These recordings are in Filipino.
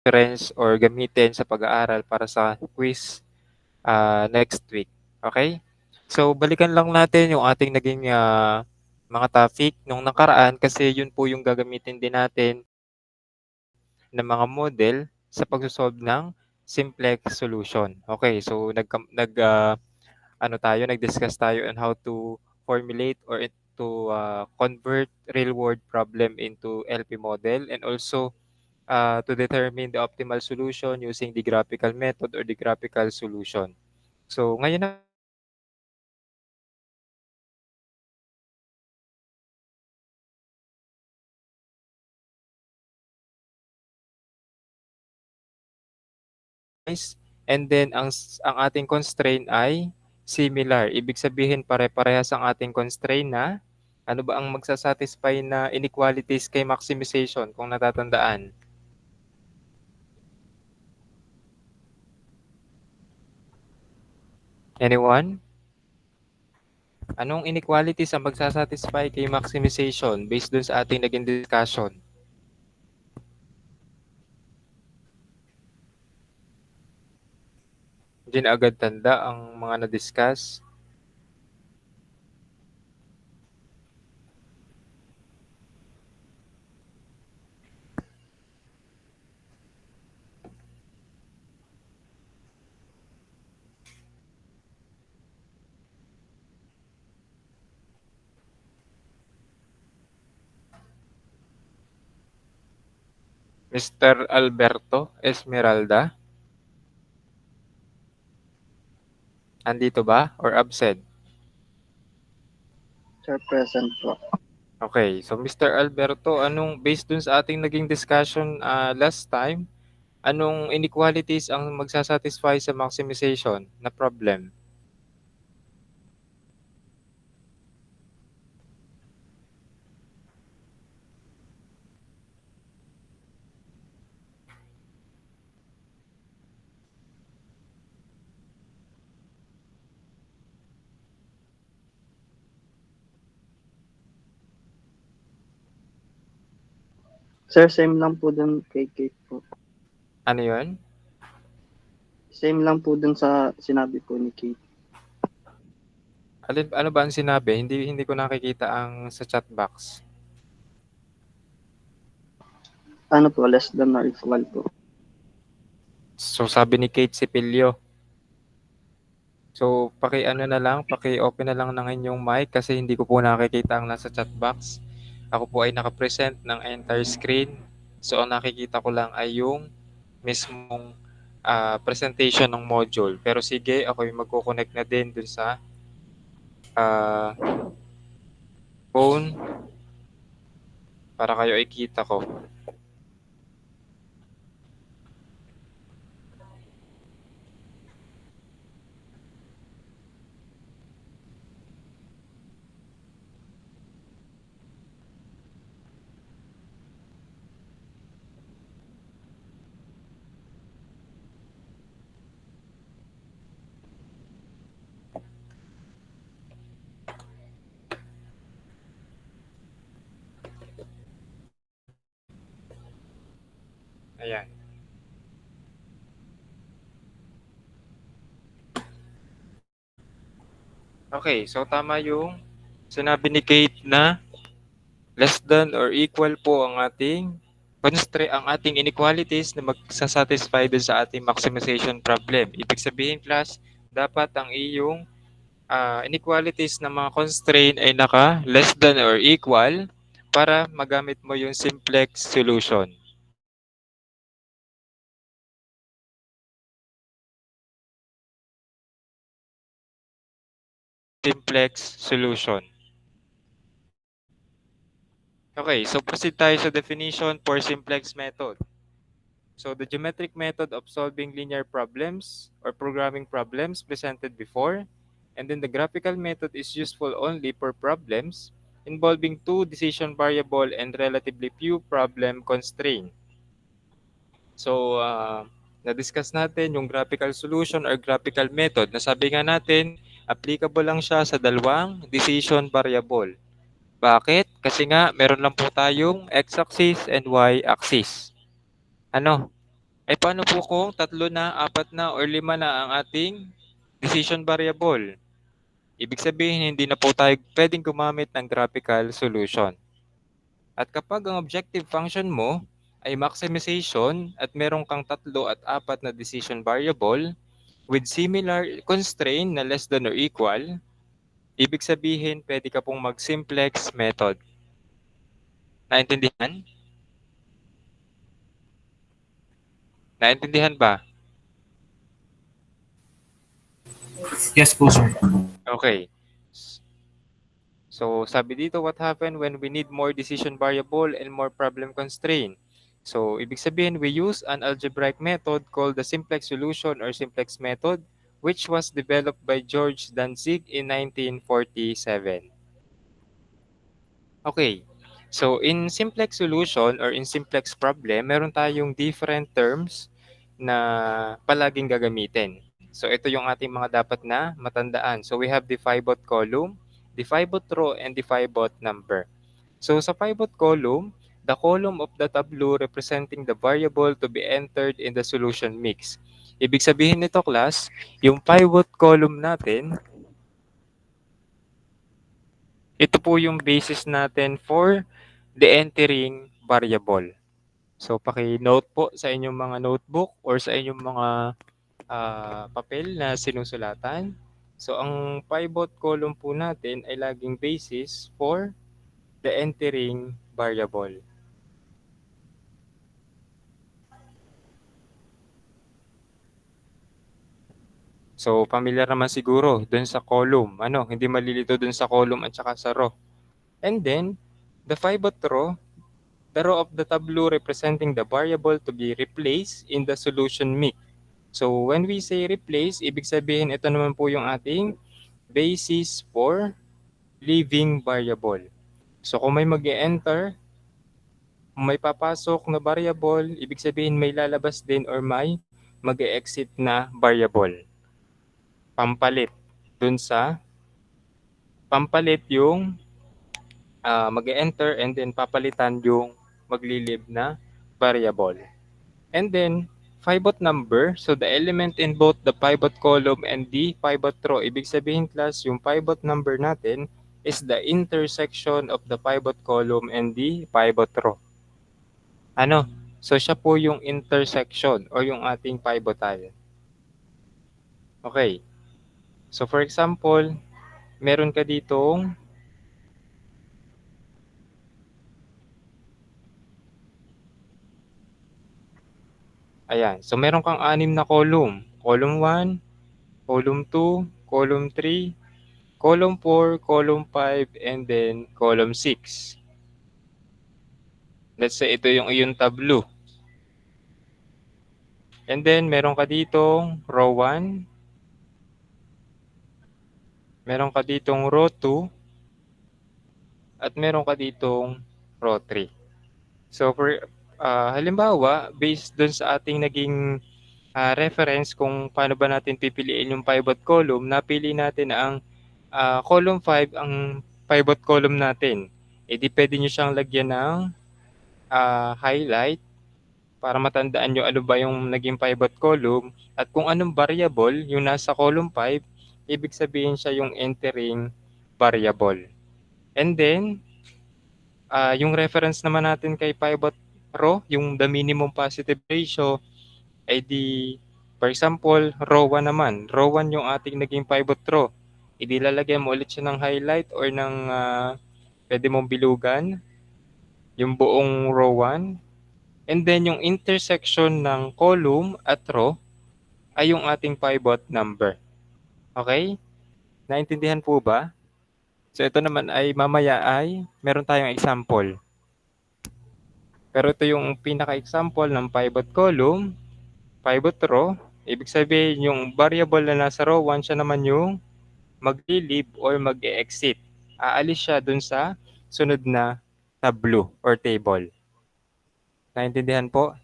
reference or gamitin sa pag-aaral para sa quiz next week. Okay? So, balikan lang natin yung ating naging mga topic nung nakaraan kasi yun po yung gagamitin din natin ng mga model sa pagso-solve ng simplex solution. Okay, so nag-discuss tayo on how to formulate or to convert real-world problem into LP model and also to determine the optimal solution using the graphical method or the graphical solution. So, ngayon na guys, and then ang ating constraint ay similar. Ibig sabihin pare-parehas ang ating constraint na ano ba ang magsasatisfy na inequalities kay maximization kung natatandaan? Anyone? Anong inequalities ang magsasatisfy kay maximization based dun sa ating naging discussion? Hindi na agad tanda ang mga na-discuss. Mr. Alberto Esmeralda, andito ba or absent? Sir, present po. Okay, so Mr. Alberto, anong based dun sa ating naging discussion last time, anong inequalities ang magsasatisfy sa maximization na problem? Sir, same lang po dun kay Kate po. Ano yun? Same lang po dun sa sinabi po ni Kate. Ano ba ang sinabi? Hindi ko nakikita ang sa chat box. Ano po, less than or equal po. So sabi ni Kate Sipilyo. So paki-ano na lang, paki-open na lang ng inyong mic kasi hindi ko po nakikita ang nasa chat box. Ako po ay naka-present ng entire screen. So ang nakikita ko lang ay yung mismong presentation ng module. Pero sige, ako yung magko-connect na din dun sa ah, phone para kayo ay kita ko. Ayan. Okay, so tama yung sinabi ni Kate na less than or equal po ang ating inequalities na magsasatisfy dun sa ating maximization problem. Ibig sabihin, class, dapat ang iyong inequalities ng mga constraint ay naka less than or equal para magamit mo yung simplex solution. Simplex solution. Okay, so proceed tayo sa definition for simplex method. So the geometric method of solving linear problems or programming problems presented before, and then the graphical method is useful only for problems involving two decision variable and relatively few problem constraint. So, na-discuss natin yung graphical solution or graphical method. Nasabi nga natin, applicable lang siya sa dalawang decision variable. Bakit? Kasi nga, meron lang po tayong x-axis and y-axis. Ano? Ay paano po kung 3 na, 4 na, or 5 na ang ating decision variable? Ibig sabihin, hindi na po tayo pwedeng gumamit ng graphical solution. At kapag ang objective function mo ay maximization at meron kang 3 at 4 na decision variable with similar constraint na less than or equal, ibig sabihin pwede ka pong mag-simplex method. Naintindihan? Naintindihan ba? Yes po, sir. Okay. So, sabi dito, what happened when we need more decision variable and more problem constraint? So, ibig sabihin, we use an algebraic method called the simplex solution or simplex method, which was developed by George Danzig in 1947. Okay. So, in simplex solution or in simplex problem, meron tayong different terms na palaging gagamitin. So, ito yung ating mga dapat na matandaan. So, we have the pivot column, the pivot row, and the pivot number. So, sa pivot column, the column of the tableau representing the variable to be entered in the solution mix. Ibig sabihin nito, class, yung pivot column natin, ito po yung basis natin for the entering variable. So, paki-note po sa inyong mga notebook or sa inyong mga papel na sinusulatan. So, ang pivot column po natin ay laging basis for the entering variable. So, familiar naman siguro dun sa column. Hindi malilito dun sa column at saka sa row. And then, the pivot row, the row of the tableau representing the variable to be replaced in the solution mix. So, when we say replace, ibig sabihin ito naman po yung ating basis for leaving variable. So, kung may mag-enter, may papasok na variable, ibig sabihin may lalabas din or may mag-exit na variable. Pampalit yung mag-enter and then papalitan yung magli-leave na variable. And then, pivot number, so the element in both the pivot column and the pivot row. Ibig sabihin, class, yung pivot number natin is the intersection of the pivot column and the pivot row. So, siya po yung intersection or yung ating pivotal. Okay. So, for example, meron ka ditong ayan. So, meron kang 6 na column. Column 1, column 2, column 3, column 4, column 5, and then column 6. Let's say ito yung iyong tableau. And then, meron ka ditong row 1, meron ka ditong row 2, at meron ka ditong row 3. So, for halimbawa, based dun sa ating naging reference kung paano ba natin pipiliin yung pivot column, napili natin na ang column 5 ang pivot column natin. Di pwede nyo siyang lagyan ng highlight para matandaan nyo ano ba yung naging pivot column at kung anong variable yung nasa column 5, ibig sabihin siya yung entering variable. And then, yung reference naman natin kay pivot row, yung the minimum positive ratio, ay di, for example, row 1 naman. Row 1 yung ating naging pivot row. Lalagyan mo ulit siya ng highlight or ng pwede mong bilugan, yung buong row 1. And then, yung intersection ng column at row ay yung ating pivot number. Okay? Naintindihan po ba? So, ito naman ay mamaya ay meron tayong example. Pero ito yung pinaka-example ng pivot column, pivot row. Ibig sabihin, yung variable na nasa row 1, siya naman yung mag-leave or mag-exit. Aalis siya dun sa sunod na tableau or table. Naintindihan po?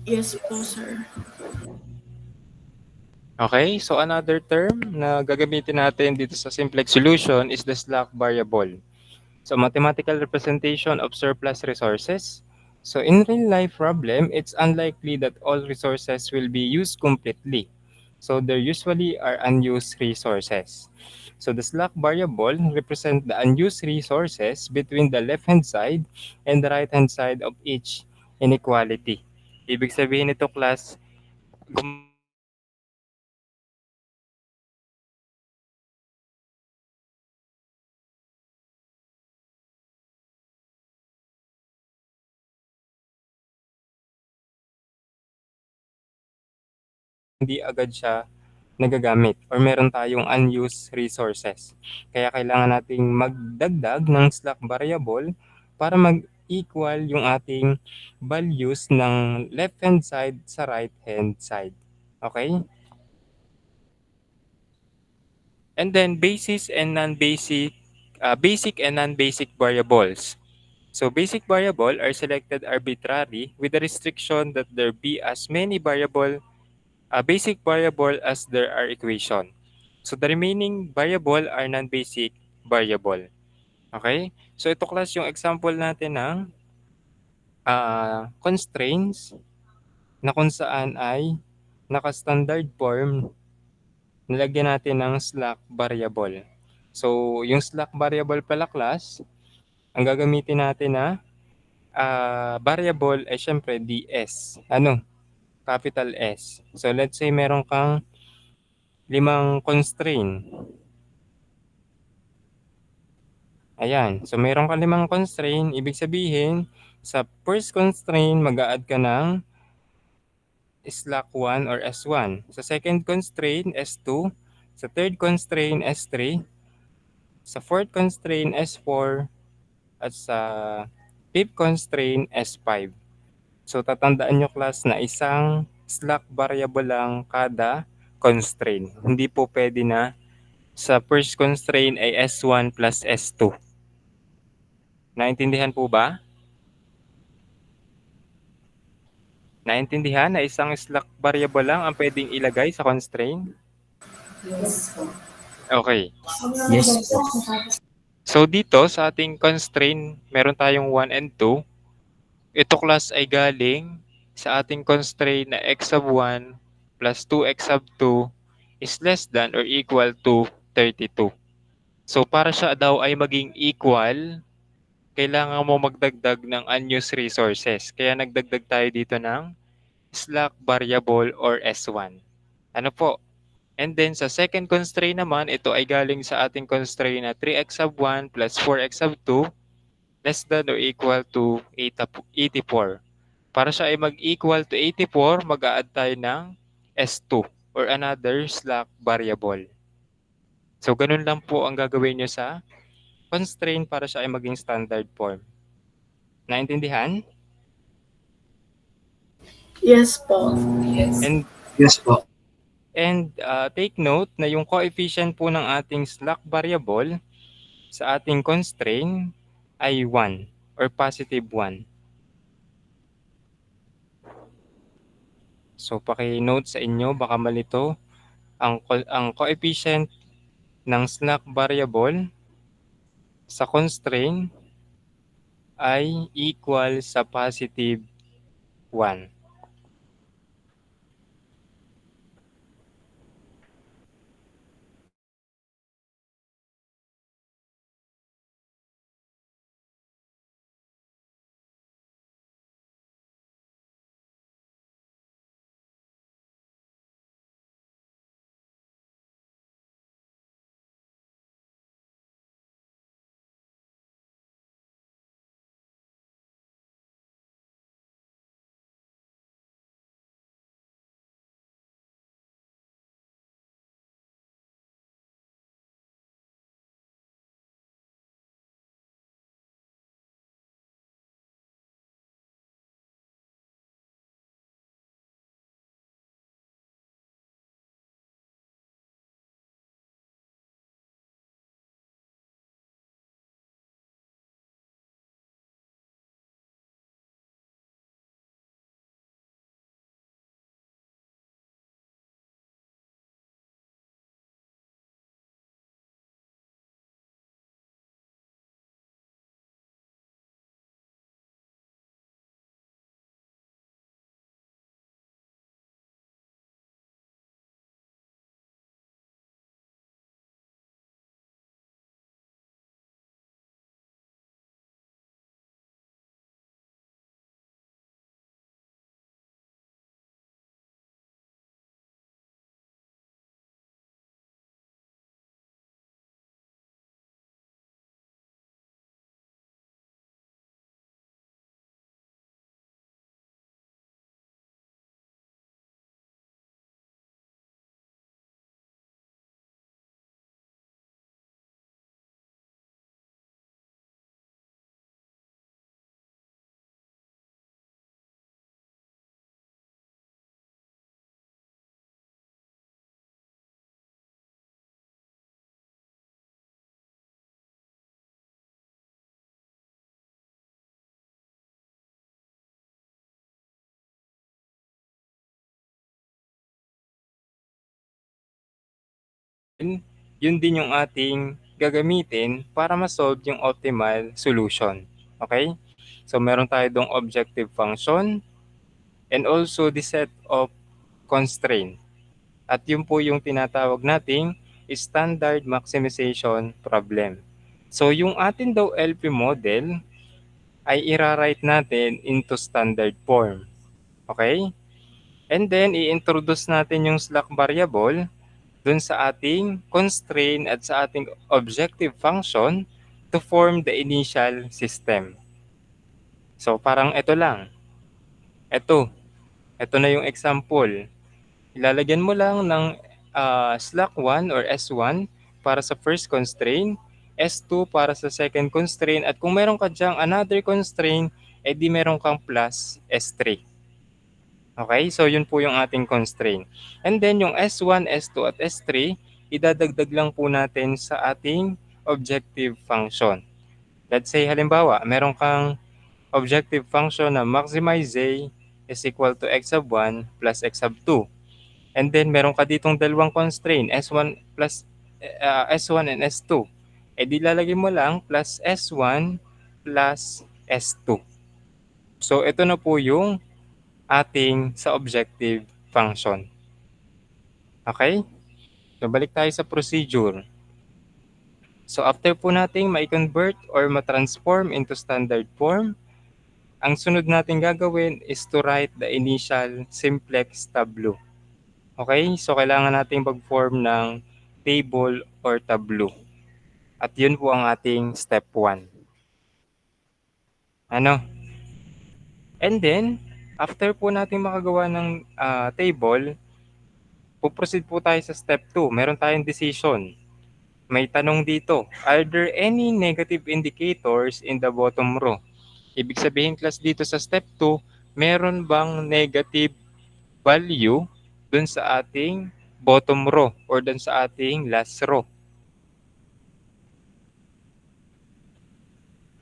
Yes po, sir. Okay, so another term na gagamitin natin dito sa simplex solution is the slack variable. So mathematical representation of surplus resources. So in real life problem, it's unlikely that all resources will be used completely. So there usually are unused resources. So the slack variable represent the unused resources between the left-hand side and the right-hand side of each inequality. Ibig sabihin nito class, gumagana ang resources kapag hindi agad siya nagagamit or meron tayong unused resources. Kaya kailangan nating magdagdag ng slack variable para mag-equal yung ating values ng left-hand side sa right-hand side. Okay? And then basic and non-basic variables. So basic variable are selected arbitrarily with the restriction that there be as many basic variable as there are equation. So the remaining variable are non-basic variable. Okay? So ito class yung example natin ng constraints na kung saan ay naka-standard form, nilagyan natin ng slack variable. So yung slack variable pala class, ang gagamitin natin na variable ay syempre ds. Ano? Capital S. So let's say meron kang 5 constraint. Ayan. So, meron ka 5 constraint. Ibig sabihin, sa first constraint, mag-a-add ka ng slack 1 or S1. Sa second constraint, S2. Sa third constraint, S3. Sa fourth constraint, S4. At sa fifth constraint, S5. So, tatandaan nyo class na isang slack variable lang kada constraint. Hindi po pwede na sa first constraint ay S1 plus S2. Naintindihan po ba? Naintindihan na isang slack variable lang ang pwedeng ilagay sa constraint? Okay. Yes po. So dito sa ating constraint, meron tayong 1 and 2. Ito class ay galing sa ating constraint na x sub 1 plus 2x sub 2 is less than or equal to 32. So para siya daw ay maging equal, kailangan mo magdagdag ng unused resources. Kaya nagdagdag tayo dito ng slack variable or S1. Ano po? And then sa second constraint naman, ito ay galing sa ating constraint na 3x sub 1 plus 4x sub 2 less than or equal to 84. Para siya ay mag-equal to 84, mag-a-add tayo ng S2 or another slack variable. So ganun lang po ang gagawin nyo sa constraint para siya ay maging standard form. Naintindihan? Yes po. And Yes po. take note na yung coefficient po ng ating slack variable sa ating constraint ay 1 or positive 1. So paki-note sa inyo baka malito ang coefficient ng slack variable sa constraint ay equal sa positive 1. yun din yung ating gagamitin para ma-solve yung optimal solution. Okay? So, meron tayo dong objective function and also the set of constraint. At yun po yung tinatawag nating standard maximization problem. So, yung atin daw LP model ay ira-write natin into standard form. Okay? And then, i-introduce natin yung slack variable dun sa ating constraint at sa ating objective function to form the initial system. So, parang ito lang. Ito na yung example. Ilalagyan mo lang ng slack 1 or S1 para sa first constraint, S2 para sa second constraint, at kung meron ka dyang another constraint, edi meron kang plus S3. Okay? So, yun po yung ating constraint. And then, yung S1, S2, at S3, idadagdag lang po natin sa ating objective function. Let's say, halimbawa, meron kang objective function na maximize A is equal to x sub 1 plus x sub 2. And then, meron ka ditong dalawang constraint, S1 plus S1 and S2. E di lalagay mo lang plus S1 plus S2. So, ito na po yung ating sa objective function. Okay? So, balik tayo sa procedure. So, after po nating ma-convert or ma-transform into standard form, ang sunod natin gagawin is to write the initial simplex tableau. Okay? So, kailangan nating mag-form ng table or tableau. At yun po ang ating step 1. Ano? And then, after po nating makagawa ng table, puproceed po tayo sa step 2. Meron tayong decision. May tanong dito, are there any negative indicators in the bottom row? Ibig sabihin, class, dito sa step 2, meron bang negative value dun sa ating bottom row or dun sa ating last row?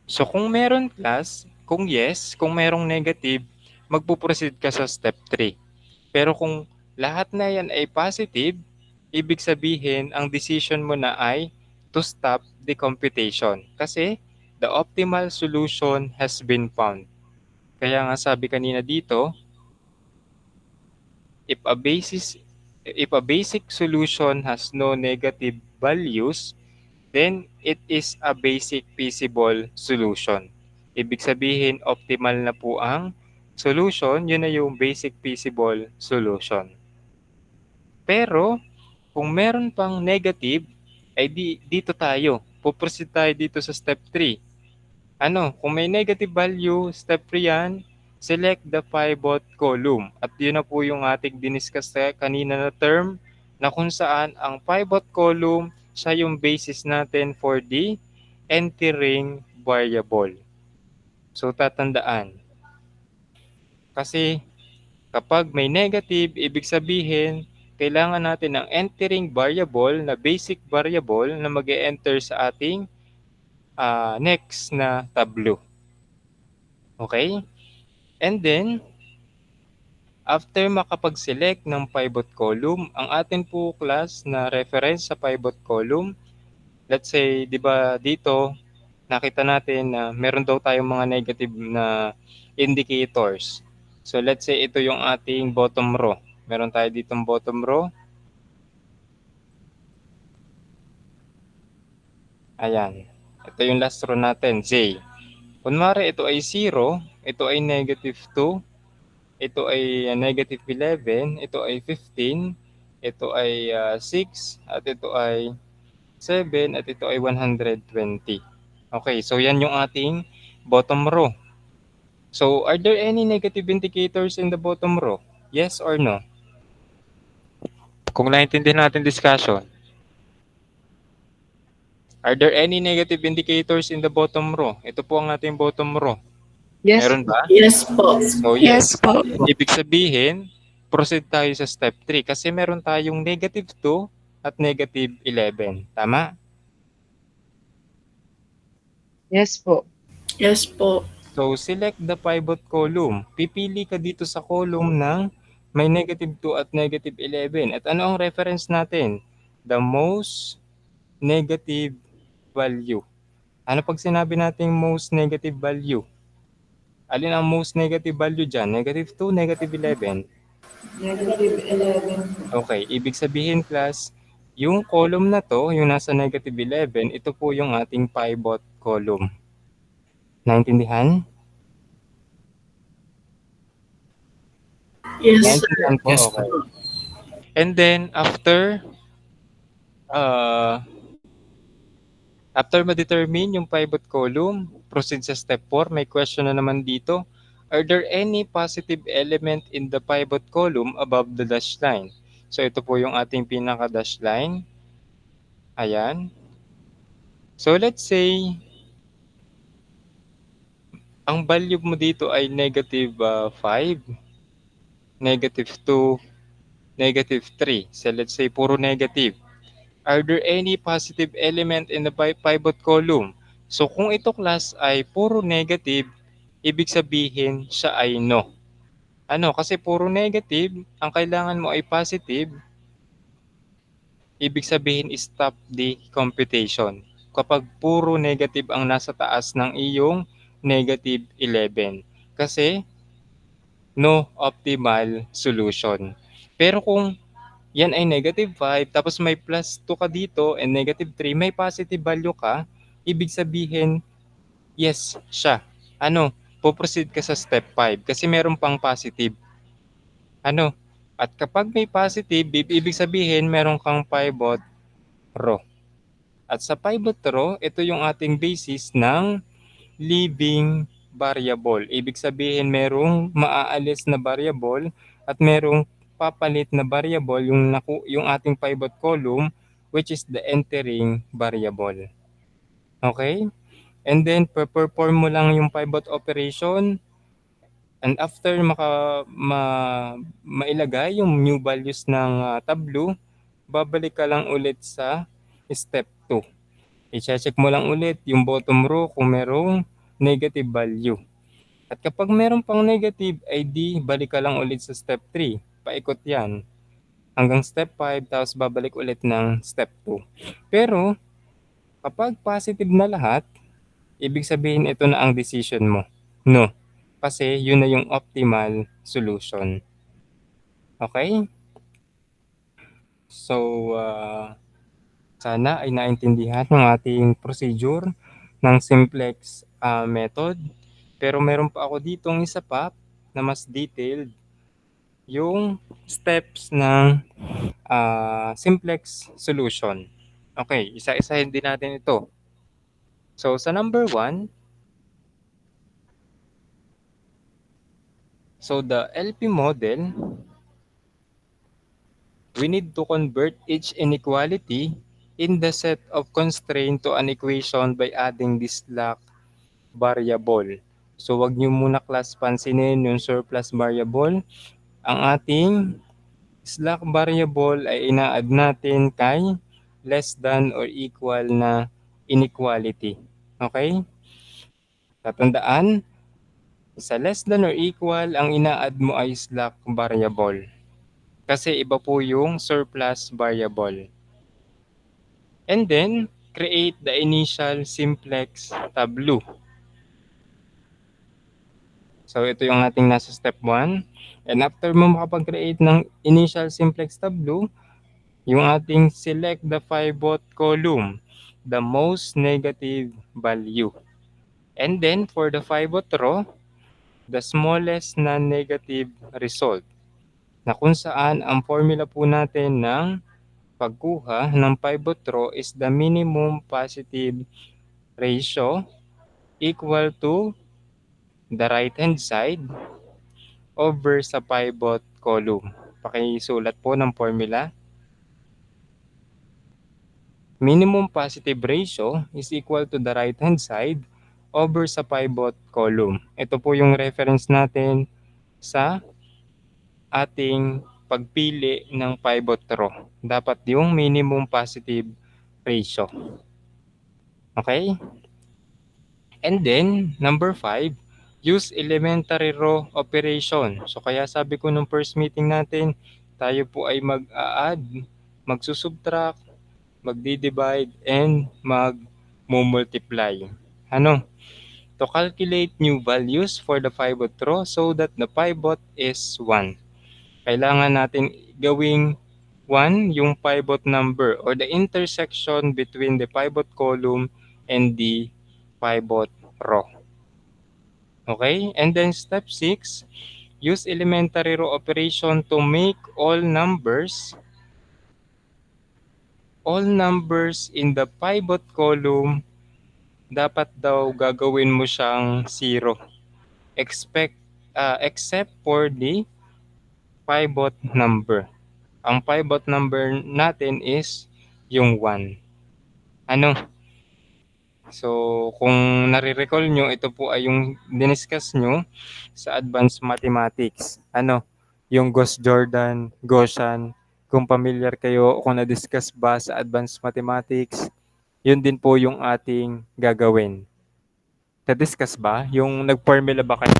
So, kung meron, class, kung yes, kung merong negative, magpuproceed ka sa step 3. Pero kung lahat na yan ay positive, ibig sabihin, ang decision mo na ay to stop the computation. Kasi the optimal solution has been found. Kaya nga sabi kanina dito, if a basic solution has no negative values, then it is a basic feasible solution. Ibig sabihin, optimal na po ang solution, yun na yung basic feasible solution. Pero, kung meron pang negative, ay dito tayo. Puproceed tayo dito sa step 3. Kung may negative value, step 3 yan, select the pivot column. At yun na po yung ating diniscuss kanina na term na kung saan ang pivot column, siya yung basis natin for the entering variable. So, tatandaan. Kasi, kapag may negative, ibig sabihin, kailangan natin ng entering variable na basic variable na mag-e-enter sa ating next na tableau. Okay? And then, after makapag-select ng pivot column, ang atin po class na reference sa pivot column, let's say, di ba dito, nakita natin na meron daw tayong mga negative na indicators. So, let's say ito yung ating bottom row. Meron tayo ditong bottom row. Ayan. Ito yung last row natin, J. Kunwari, ito ay 0, ito ay negative 2, ito ay negative 11, ito ay 15, ito ay 6, at ito ay 7, at ito ay 120. Okay, so yan yung ating bottom row. So, are there any negative indicators in the bottom row? Yes or no? Kung naintindihan natin discussion. Are there any negative indicators in the bottom row? Ito po ang ating bottom row. Yes. Meron ba? Yes po. So, yes. po. Ibig sabihin, proceed tayo sa step 3 kasi meron tayong negative 2 at negative 11. Tama? Yes po. Yes po. So, select the pivot column. Pipili ka dito sa column ng may negative 2 at negative 11. At ano ang reference natin? the most negative value. Ano pag sinabi nating most negative value? Alin ang most negative value dyan? Negative 2, negative 11? Negative 11. Okay, ibig sabihin class, yung column na to, yung nasa negative 11, ito po yung ating pivot column. Naintindihan? Yes, sir. Naintindihan po? Yes, Okay. po. And then, after ma-determine yung pivot column, proceed sa step 4. May question na naman dito. Are there any positive element in the pivot column above the dash line? So, ito po yung ating pinaka-dash line. Ayan. So, let's say, ang value mo dito ay negative 5, negative 2, negative 3. So, let's say, puro negative. Are there any positive element in the pivot column? So kung ito class ay puro negative, ibig sabihin siya ay no. Ano? Kasi puro negative, ang kailangan mo ay positive, ibig sabihin stop the computation. Kapag puro negative ang nasa taas ng iyong negative 11. Kasi no optimal solution. Pero kung yan ay negative 5, tapos may plus 2 ka dito and negative 3, may positive value ka, ibig sabihin, yes, siya. Ano, po-proceed ka sa step 5 kasi meron pang positive. Ano, at kapag may positive, ibig sabihin meron kang pivot row. At sa pivot row, ito yung ating basis ng leaving variable. Ibig sabihin merong maaalis na variable at merong papalit na variable yung ating pivot column, which is the entering variable. Okay? And then perform mo lang yung pivot operation, and after mailagay yung new values ng tableau, babalik ka lang ulit sa step 2. I-check mo lang ulit yung bottom row kung merong negative value. At kapag meron pang negative, ay di balik ka lang ulit sa step 3. Paikot yan. Hanggang step 5, tapos babalik ulit ng step 2. Pero, kapag positive na lahat, ibig sabihin ito na ang decision mo. No. Kasi yun na yung optimal solution. Okay? So, sana ay naintindihan ng ating procedure ng simplex method. Pero meron pa ako ditong isa pa na mas detailed, yung steps ng simplex solution. Okay, isa-isahin din natin ito. So sa number 1, so the LP model, we need to convert each inequality in the set of constraint to an equation by adding this slack variable. So wag niyo muna class pansinin yung surplus variable. Ang ating slack variable ay ina-add natin kay less than or equal na inequality. Okay? Tatandaan, sa less than or equal, ang ina-add mo ay slack variable. Kasi iba po yung surplus variable. And then, create the initial simplex tableau. So, ito yung ating nasa step 1. And after mo makapag-create ng initial simplex tableau, yung ating select the pivot column, the most negative value. And then, for the pivot row, the smallest non-negative result, na kung saan ang formula po natin ng pagkuha ng pivot row is the minimum positive ratio equal to the right-hand side over sa pivot column. Pakisulat po ng formula. Minimum positive ratio is equal to the right-hand side over sa pivot column. Ito po yung reference natin sa ating pagpili ng pivot row. Dapat yung minimum positive ratio. Okay? And then, number 5, use elementary row operation. So kaya sabi ko nung first meeting natin, tayo po ay mag-a-add, magsusubtract, magdi-divide, and mag-multiply. Ano? To calculate new values for the pivot row so that the pivot is 1. Kailangan natin gawing 1 yung pivot number or the intersection between the pivot column and the pivot row. Okay? And then step 6, use elementary row operation to make all numbers in the pivot column dapat daw gagawin mo siyang 0. Except for the pivot number. Ang pivot number natin is yung 1. Ano? So, kung nare-recall nyo, ito po ay yung diniscuss nyo sa advanced mathematics. Ano? Yung Gauss-Jordan, Gaussian. Kung familiar kayo, kung na-discuss ba sa advanced mathematics, yun din po yung ating gagawin. Na-discuss ba? Yung nag-formula ba kayo?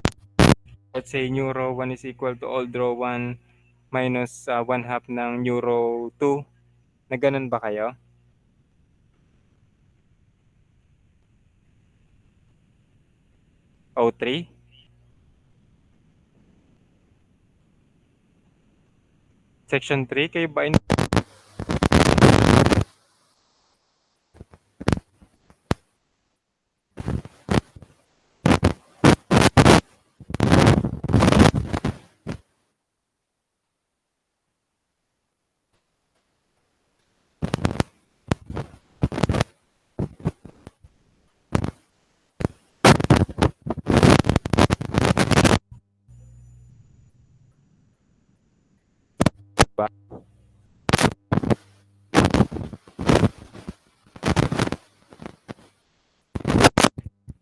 Let's say, new row 1 is equal to old row 1 minus 1 half ng new row 2. Na ganun ba kayo? O3? Section 3, kayo ba ba?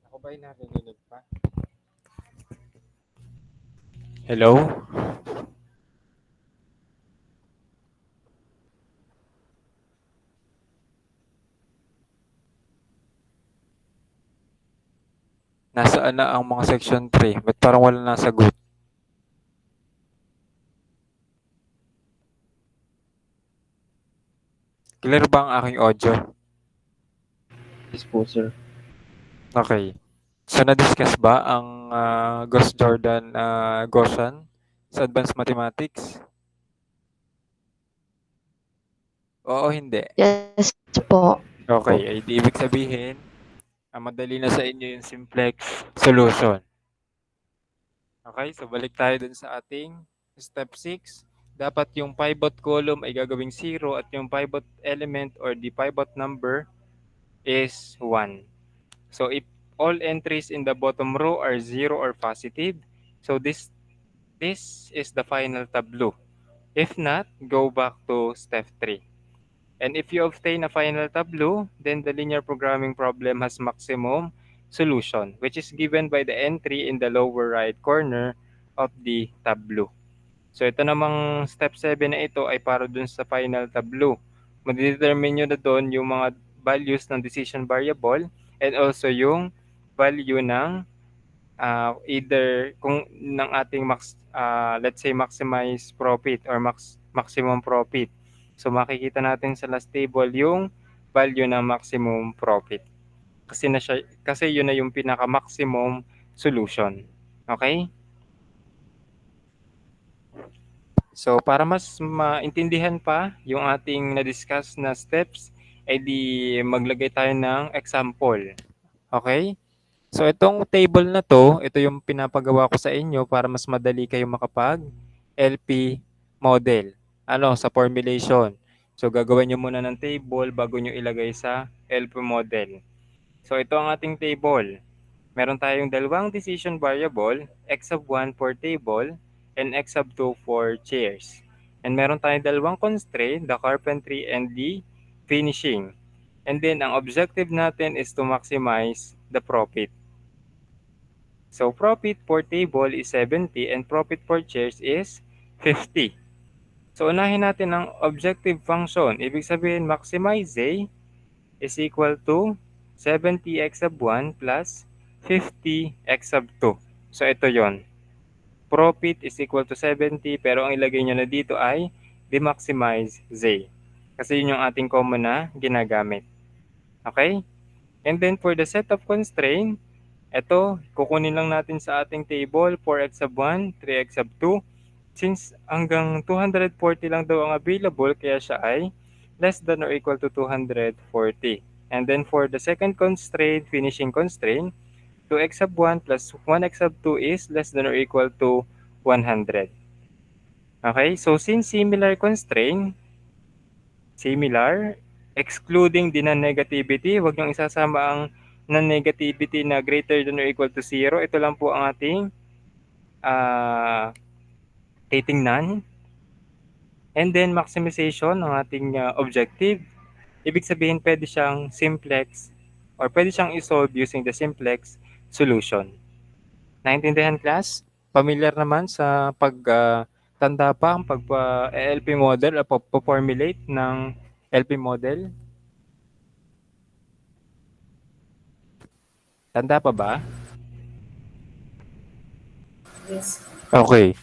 Ako ba'y narinig pa? Hello? Nasaan na ang mga section 3? Ba't parang wala nasagot? Clear ba ang aking audio? Yes po, sir. Okay. So, na-discuss ba ang Gauss-Jordan Gaussian sa advanced mathematics? Oo, hindi. Yes po. Okay. Ay, di ibig sabihin, madali na sa inyo yung simplex solution. Okay, so balik tayo dun sa ating step 6. Dapat yung pivot column ay gagawing 0 at yung pivot element or the pivot number is 1. So if all entries in the bottom row are 0 or positive, so this is the final tableau. If not, go back to step 3. And if you obtain a final tableau, then the linear programming problem has maximum solution, which is given by the entry in the lower right corner of the tableau. So ito namang step 7 na ito ay para dun sa final tableau. Madidetermine nyo na doon yung mga values ng decision variable and also yung value ng either kung ng ating let's say maximize profit or maximum profit. So makikita natin sa last table yung value ng maximum profit. Kasi yun na yung pinaka maximum solution. Okay? So para mas maintindihan pa yung ating na-discuss na steps, ay di maglagay tayo ng example. Okay? So itong table na to, ito yung pinapagawa ko sa inyo para mas madali kayo makapag LP model. Ano, sa formulation. So gagawin nyo muna ng table bago nyo ilagay sa LP model. So ito ang ating table. Meron tayong dalawang decision variable, x of 1 for table and x of 2 for chairs. And meron tayong dalawang constraint, the carpentry and the finishing. And then ang objective natin is to maximize the profit. So profit for table is 70 and profit for chairs is 50. So unahin natin ang objective function. Ibig sabihin maximize z is equal to 70x of 1 plus 50x of 2. So ito yon. Profit is equal to 70 pero ang ilagay nyo na dito ay the maximize z. Kasi yun yung ating common na ginagamit. Okay? And then for the set of constraint, ito, kukunin lang natin sa ating table 4x sub 1, 3x sub 2. Since hanggang 240 lang daw ang available, kaya siya ay less than or equal to 240. And then for the second constraint, finishing constraint, 2x sub 1 plus 1x sub 2 is less than or equal to 100. Okay, so since similar constraint, similar, excluding the non-negativity, huwag niyong isasama ang non-negativity na greater than or equal to 0. Ito lang po ang ating titingnan. And then maximization ng ating objective. Ibig sabihin pwede siyang simplex or pwede siyang isolve using the simplex solution. Naintindihan class? Familiar naman sa pagtanda pa ang pag-LP model o pag-formulate ng LP model? Tanda pa ba? Yes. Okay.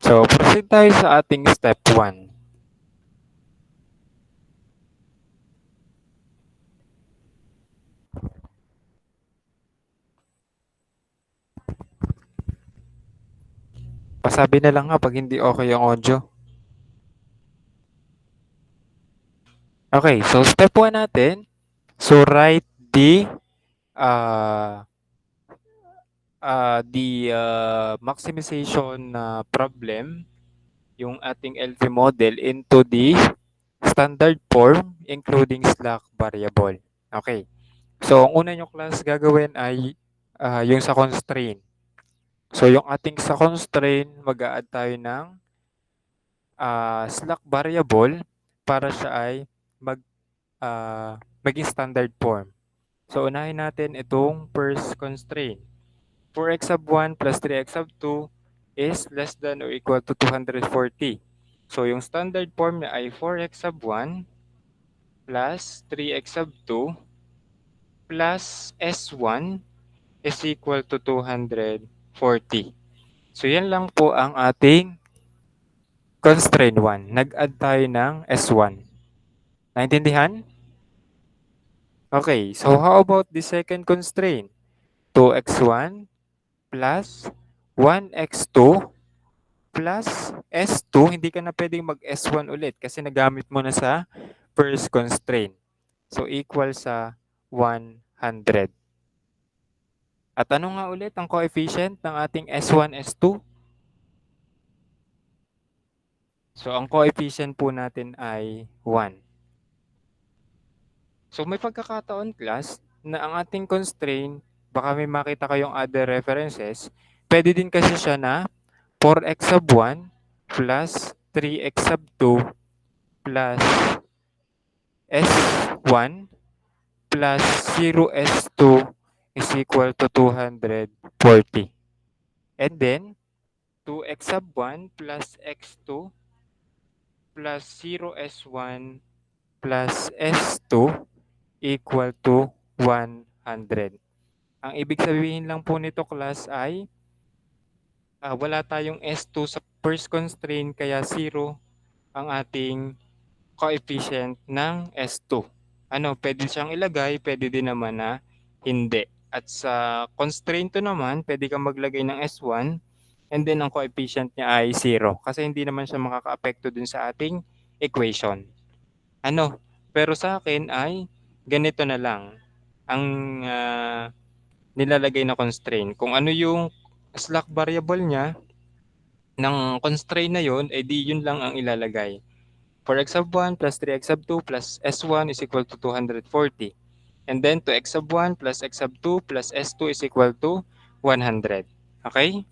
So, proceed tayo sa ating step 1. Pasabi na lang nga pag hindi okay ang audio. Okay, so step 1 natin. So, write the maximization problem, yung ating LV model into the standard form including slack variable. Okay. So, ang una nyo class gagawin ay yung sa constraint. So, yung ating sa constraint, mag-a-add tayo ng slack variable para siya ay maging standard form. So, unahin natin itong first constraint. 4x sub 1 plus 3x sub 2 is less than or equal to 240. So, yung standard form niya ay 4x sub 1 plus 3x sub 2 plus S1 is equal to 240. So, yan lang po ang ating constraint 1. Nag-add tayo ng S1. Naintindihan? Okay, so how about the second constraint? 2x1 plus 1x2 plus S2. Hindi ka na pwedeng mag-S1 ulit kasi nagamit mo na sa first constraint. So, equal sa 100. At ano nga ulit ang coefficient ng ating S1, S2? So, ang coefficient po natin ay 1. So, may pagkakataon class na ang ating constraint, baka may makita kayong other references, pwede din kasi siya na 4x sub 1 plus 3x sub 2 plus S1 plus 0S2 is equal to 240. And then, 2x sub 1 plus x2 plus 0S1 plus S2 equal to 100. Ang ibig sabihin lang po nito class ay wala tayong S2 sa first constraint kaya 0 ang ating coefficient ng S2. Pwede siyang ilagay, pwede din naman na hindi. At sa constraint 2 naman, pwede kang maglagay ng S1 and then ang coefficient niya ay 0 kasi hindi naman siya makaka-apekto dun sa ating equation. Pero sa akin ay ganito na lang ang nilalagay na constraint. Kung ano yung slack variable niya ng constraint na yun, di yun lang ang ilalagay. 4x sub 1 plus 3x sub 2 plus S1 is equal to 240. And then 2x sub 1 plus x sub 2 plus S2 is equal to 100. Okay?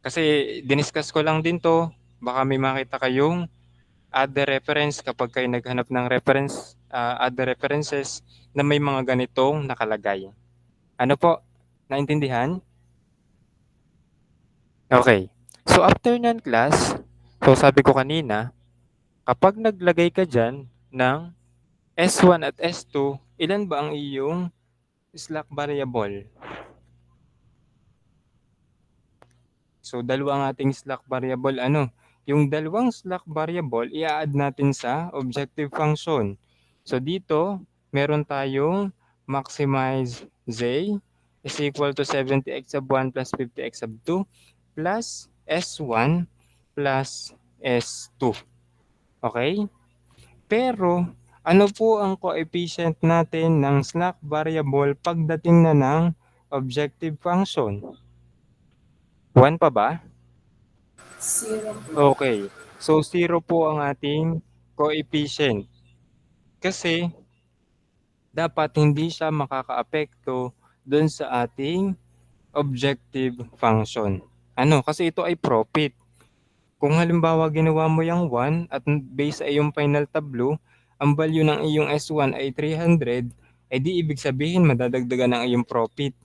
Kasi diniscuss ko lang din to. Baka may makita kayong other reference kapag kayo naghanap ng reference, other references na may mga ganitong nakalagay. Ano po? Naintindihan? Okay. So after nyan class, So sabi ko kanina, kapag naglagay ka dyan ng S1 at S2, ilan ba ang iyong slack variable? So dalawa ang ating slack variable. Ano? Yung dalawang slack variable, i-add natin sa objective function. So dito, meron tayong maximize z is equal to 70x sub 1 plus 50x sub 2 plus S1 plus S2. Okay? Pero, ano po ang coefficient natin ng slack variable pagdating na ng objective function? 1 pa ba? 0 po. Okay. So, 0 po ang ating coefficient. Kasi, dapat hindi siya makakaapekto dun sa ating objective function. Ano? Kasi ito ay profit. Kung halimbawa ginawa mo yung 1 at base sa iyong final tableau, ang value ng iyong S1 ay 300, eh di ibig sabihin madadagdagan ang iyong profit.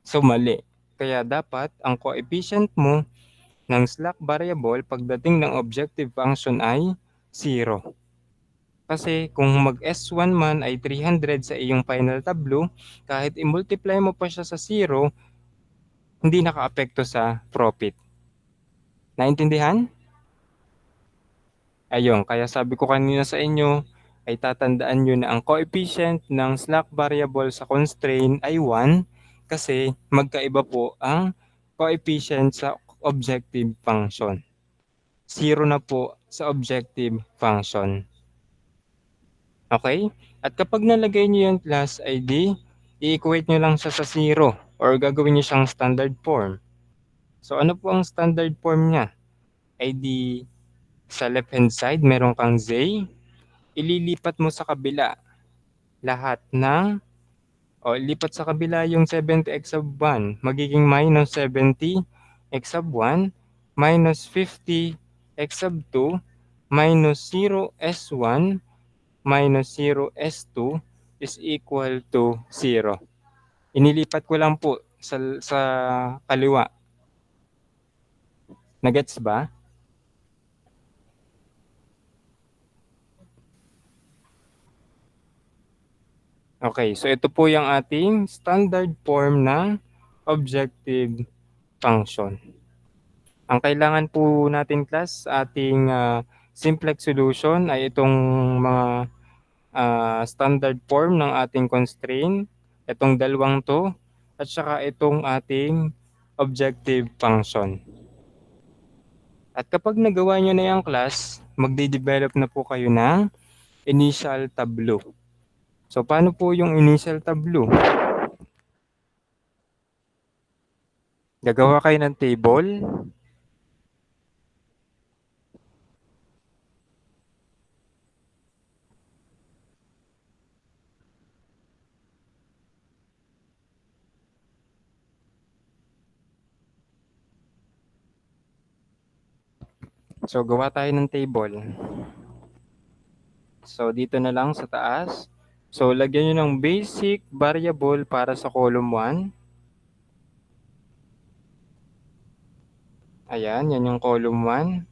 So mali. Kaya dapat ang coefficient mo ng slack variable pagdating ng objective function ay 0. Kasi kung mag S1 man ay 300 sa iyong final tableau, kahit i-multiply mo pa siya sa 0, hindi nakaapekto sa profit. Naintindihan? Ayun, kaya sabi ko kanina sa inyo ay tatandaan nyo na ang coefficient ng slack variable sa constraint ay 1 kasi magkaiba po ang coefficient sa objective function. 0 na po sa objective function. Okay? At kapag nalagay nyo yung class ID, i-equate nyo lang siya sa 0 or gagawin nyo siyang standard form. So ano po ang standard form niya? ID sa left hand side, meron kang Z, ililipat mo sa kabila lahat ng lipat sa kabila yung 70x sub 1, magiging minus 70x sub 1 minus 50x sub 2 minus 0s1 minus 0s2 is equal to 0. Inilipat ko lang po sa kaliwa. Nagets ba? Okay, so ito po yung ating standard form ng objective function. Ang kailangan po natin class sa ating simplex solution ay itong mga standard form ng ating constraint, itong dalawang to, at saka itong ating objective function. At kapag nagawa nyo na yung class, magde-develop na po kayo ng initial tableau. So, paano po yung initial tableau? Gagawa kayo ng table. So, gawa tayo ng table. So, dito na lang sa taas. So, lagyan nyo ng basic variable para sa column 1. Ayan, yan yung column 1.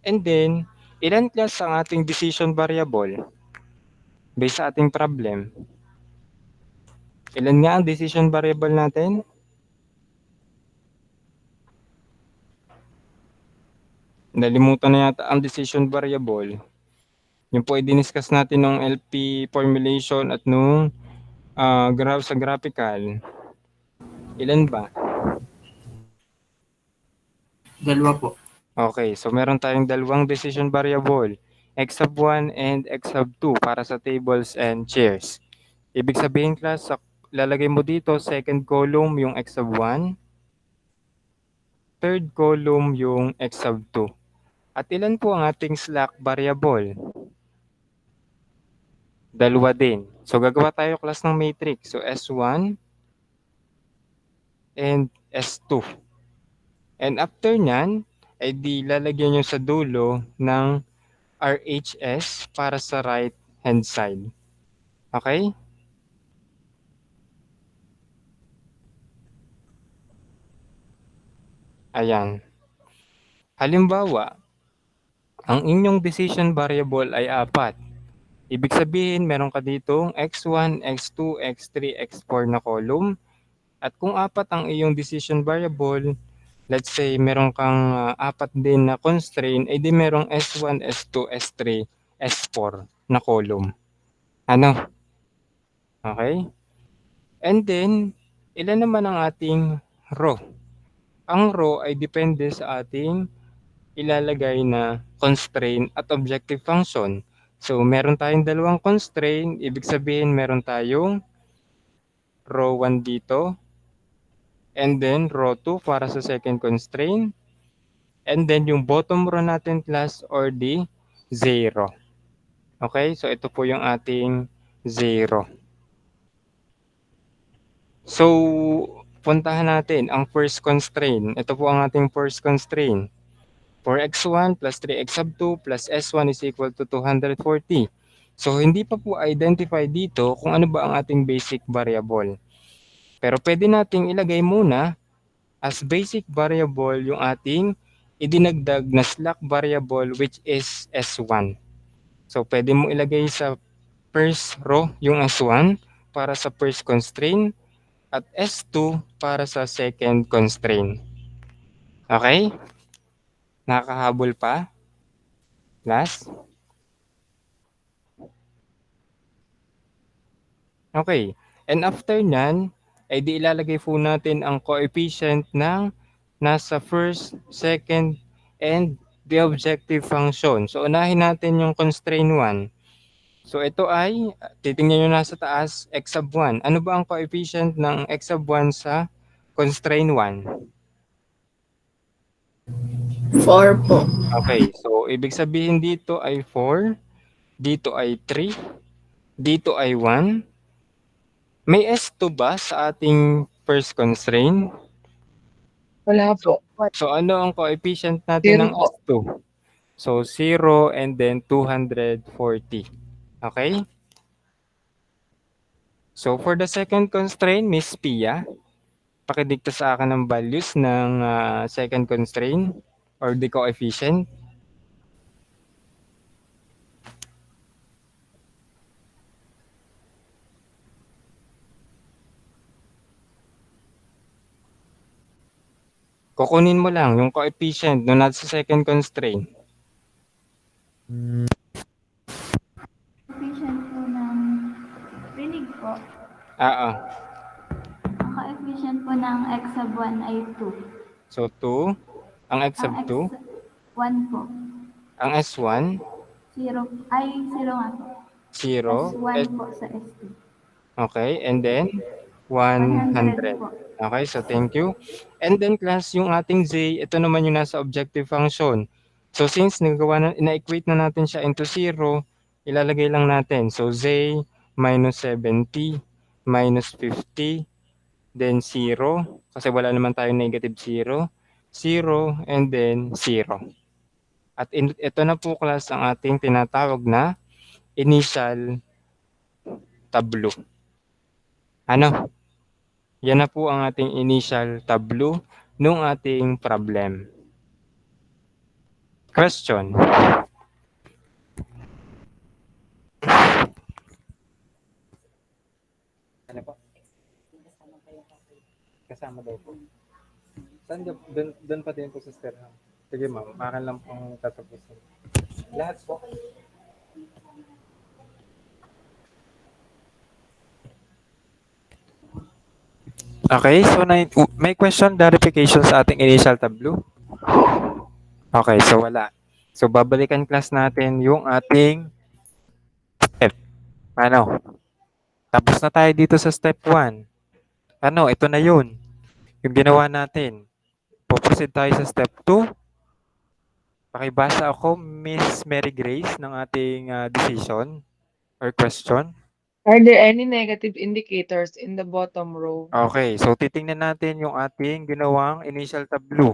And then, ilan class ang ating decision variable? Based sa ating problem. Ilan nga ang decision variable natin? Nalimutan na yata ang decision variable. Yung po i-discuss natin ng LP formulation at nung graph sa graphical. Ilan ba? Dalawa po. Okay, so meron tayong dalawang decision variable, x sub 1 and x sub 2 para sa tables and chairs. Ibig sabihin class, lalagay mo dito second column yung x sub 1, third column yung x sub 2. At ilan po ang ating slack variable? Dalawa din. So gagawa tayo class ng matrix. So S1 and S2. And after nyan, ay di lalagyan nyo sa dulo ng RHS para sa right hand side. Okay? Ayan. Halimbawa, ang inyong decision variable ay 4. Ibig sabihin meron ka ditong x1, x2, x3, x4 na column. At kung 4 ang iyong decision variable, let's say meron kang 4 din na constraint, eh di merong S1, S2, S3, S4 na column. Ano? Okay? And then, ilan naman ang ating row? Ang row ay depende sa ating ilalagay na constraint at objective function. So, meron tayong dalawang constraint, ibig sabihin meron tayong row 1 dito, and then row 2 para sa second constraint, and then yung bottom row natin class or the 0. Okay, so ito po yung ating 0. So, puntahan natin ang first constraint. Ito po ang ating first constraint. 4x1 plus 3x sub 2 plus s1 is equal to 240. So, hindi pa po identify dito kung ano ba ang ating basic variable. Pero pwede nating ilagay muna as basic variable yung ating idinagdag na slack variable which is s1. So, pwede mo ilagay sa first row yung s1 para sa first constraint at s2 para sa second constraint. Okay? Nakakahabol pa? Last? Okay. And after nyan, ay di ilalagay po natin ang coefficient ng nasa first, second, and the objective function. So, unahin natin yung constraint 1. So, ito ay, titingnan nyo nasa taas, x sub 1. Ano ba ang coefficient ng x sub 1 sa constraint 1? 4 po. Okay. So, ibig sabihin dito ay 4, dito ay 3, dito ay 1. May S2 ba sa ating first constraint? Wala po. So, ano ang coefficient natin 0 ng po. S2? So, 0 and then 240. Okay? So, for the second constraint, Miss Pia, pakidikta sa akin ng values ng second constraint or the coefficient. Kukunin mo lang yung coefficient nung nasa second constraint. Coefficient po ng rinig po. Oo. Ang coefficient po ng x sub 1 ay 2. So, 2. Ang x sub 2. 1 po. Ang S1. 0 ay 0 nga po. 0. Plus 1 po sa S2. Okay, and then 100. po. Okay, so thank you. And then class, yung ating z, ito naman yung nasa objective function. So since na-equate na natin siya into 0, ilalagay lang natin. So z minus 70 minus 50, then 0, kasi wala naman tayong negative 0, 0, and then 0. At ito na po class ang ating tinatawag na initial tableau. Ano? Yan na po ang ating initial tableau nung ating problem. Question. Ano po? Kasama daw po. Saan doon pa din po sa stereo? Sige ma'am, para lang pong tatapusin. Lahat po. Okay, so may question clarification sa ating initial tableau. Okay, so wala. So babalikan class natin yung ating step. Ano? Tapos na tayo dito sa step 1. Ano, ito na yun. Yung ginawa natin. Puproceed tayo sa step 2. Pakibasa ako, Miss Mary Grace, ng ating decision or question. Are there any negative indicators in the bottom row? Okay, so titingnan natin yung ating ginawang initial tableau.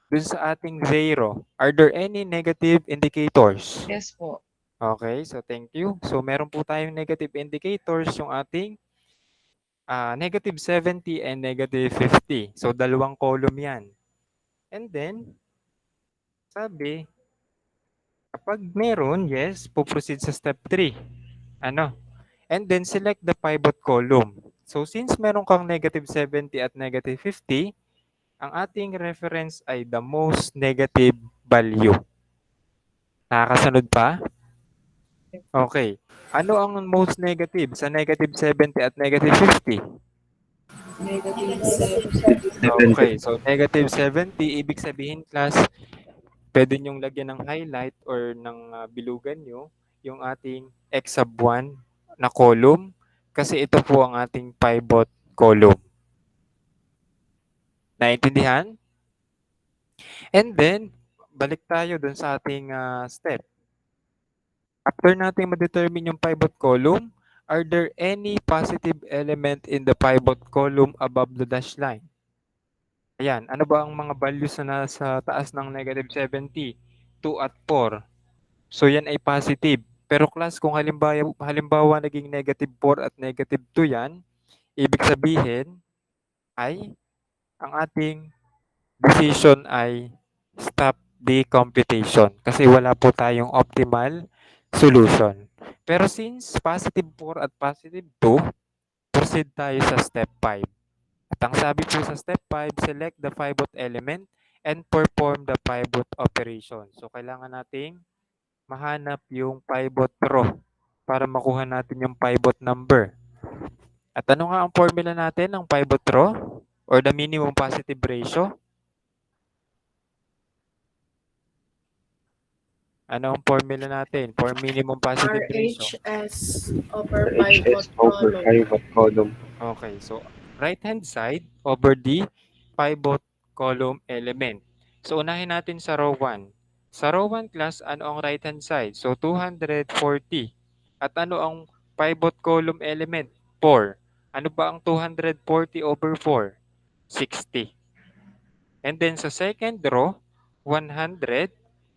Dun sa ating 0, are there any negative indicators? Yes po. Okay, so thank you. So meron po tayong negative indicators, yung ating negative 70 and negative 50. So dalawang column yan. And then, sabi, kapag meron, yes, puproceed sa step 3. Ano? And then, select the pivot column. So, since meron kang negative 70 at negative 50, ang ating reference ay the most negative value. Nakakasunod pa? Okay. Ano ang most negative sa negative 70 at negative 50? Negative 7. Okay, so negative 70, ibig sabihin class, pwede nyong lagyan ng highlight or ng bilugan nyo yung ating x sub 1 na column kasi ito po ang ating pivot column. Naintindihan? And then, balik tayo dun sa ating step. After natin ma-determine yung pivot column, are there any positive element in the pivot column above the dash line? Ayan, ano ba ang mga values na nasa taas ng negative 70? 2 at 4. So yan ay positive. Pero class, kung halimbawa naging negative 4 at negative 2 yan, ibig sabihin ay ang ating decision ay stop the computation kasi wala po tayong optimal solution. Pero since positive 4 at positive 2, proceed tayo sa step 5. At ang sabi po sa step 5, select the pivot element and perform the pivot operation. So, kailangan nating mahanap yung pivot row para makuha natin yung pivot number. At ano nga ang formula natin ng pivot row or the minimum positive ratio? Ano ang formula natin for minimum positive ratio? RHS over HS pivot over column. pivot column. Okay, so right-hand side over the pivot column element. So unahin natin sa row 1. Sa row 1 class, ano ang right-hand side? So 240. At ano ang pivot column element? 4. Ano ba ang 240 over 4? 60. And then sa second row, 100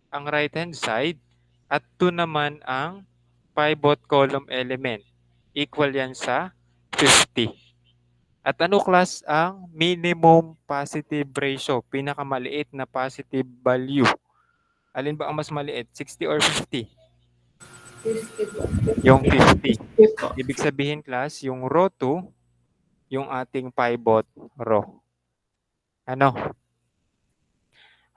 ang right-hand side at 2 naman ang pivot column element. Equal yan sa 50. At ano class ang minimum positive ratio? Pinakamaliit na positive value. Alin ba ang mas maliit? 60 or 50? 50 po. Yung 50. Po. Ibig sabihin class, yung row 2, yung ating pivot row. Ano?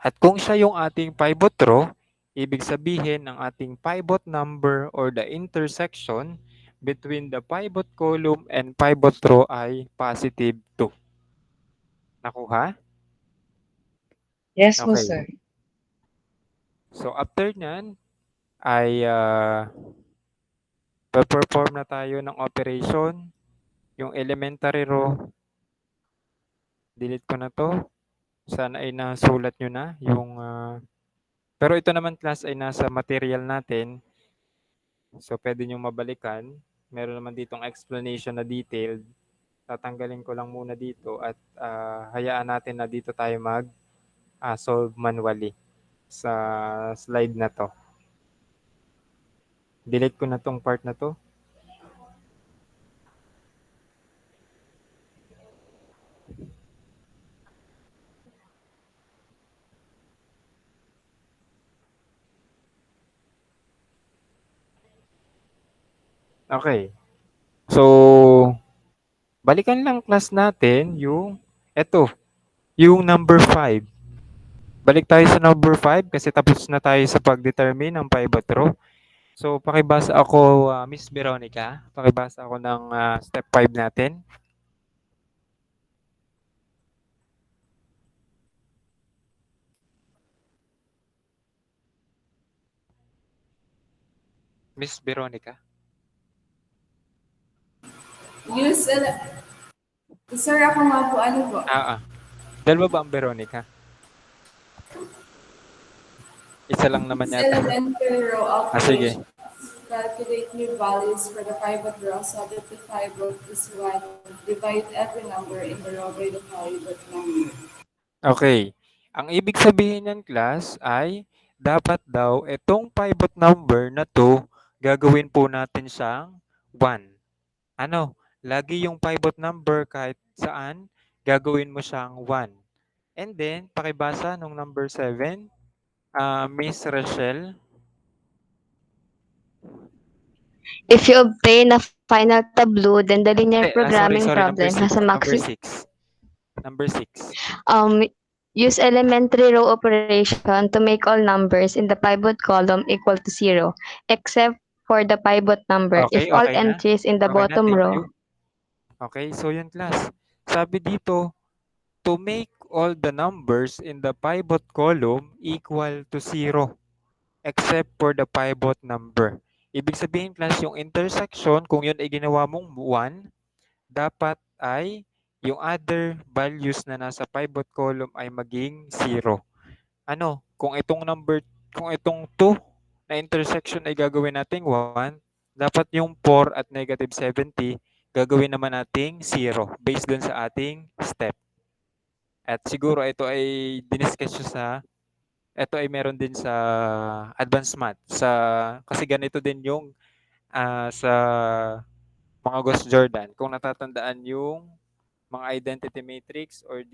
At kung siya yung ating pivot row, ibig sabihin ang ating pivot number or the intersection between the pivot column and pivot row ay positive 2. Nakuha? Yes po, Okay. sir. So after nyan, ay perform na tayo ng operation. Yung elementary row, delete ko na to. Sana ay nasulat nyo na yung pero ito naman class ay nasa material natin. So pwede nyo mabalikan. Meron naman ditong explanation na detailed. Tatanggalin ko lang muna dito at hayaan natin na dito tayo solve manually sa slide na to. Delete ko na tong part na to. Okay. So, balikan lang class natin yung yung number 5. Balik tayo sa number 5 kasi tapos na tayo sa pag-determine ng pivot row. So, pakibasa ako, Miss Veronica. Pakibasa ako ng step 5 natin. Miss Veronica. Use, sir, ako nga po, ano po? Dalawa ba ang Veronica? Isa lang naman yata. Elementary row Sige. operation. Calculate new values for the pivot row so that the pivot is 1. Divide every number in the row by the pivot number. Okay. Ang ibig sabihin ng class ay dapat daw itong pivot number na to gagawin po natin siyang 1. Ano? Lagi yung pivot number kahit saan, gagawin mo siyang 1. And then, pakibasa nung number 7, Miss Rachel. If you obtain a final tableau, then the linear Sorry, programming sorry, number problem 6. has a Number maximum. 6. Number 6. Use elementary row operation to make all numbers in the pivot column equal to 0, except for the pivot number if Okay, all okay na. entries in the Okay na, bottom thank row. you. Okay, so yun class. Sabi dito, to make all the numbers in the pivot column equal to 0, except for the pivot number. Ibig sabihin class, yung intersection, kung yun ay ginawa mong 1, dapat ay yung other values na nasa pivot column ay maging 0. Ano, kung itong 2 na intersection ay gagawin nating 1, dapat yung 4 at -70 gagawin naman nating 0 based dun sa ating step. At siguro ito ay meron din sa advanced math kasi ganito din yung sa mga Ghost Jordan. Kung natatandaan yung mga identity matrix or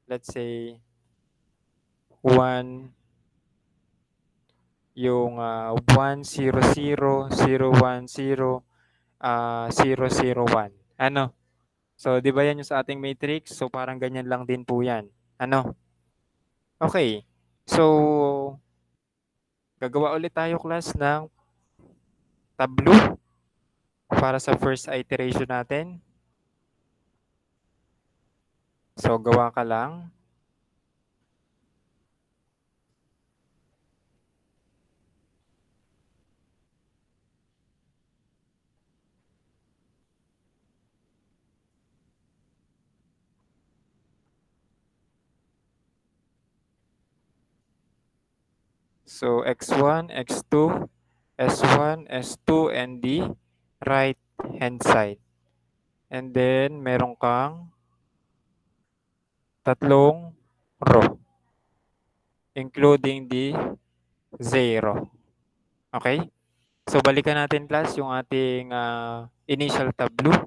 let's say 1 yung 1 0 0 0 1 0 0 0 1. Ano? So, 'di ba 'yan yung sa ating matrix? So, parang ganyan lang din po 'yan. Ano? Okay. So, gagawa ulit tayo class ng tableau para sa first iteration natin. So, gawa ka lang. So, x1, x2, s1, s2, and the right hand side. And then, meron kang tatlong row, including the 0. Okay? So, balikan natin class yung ating initial tableau.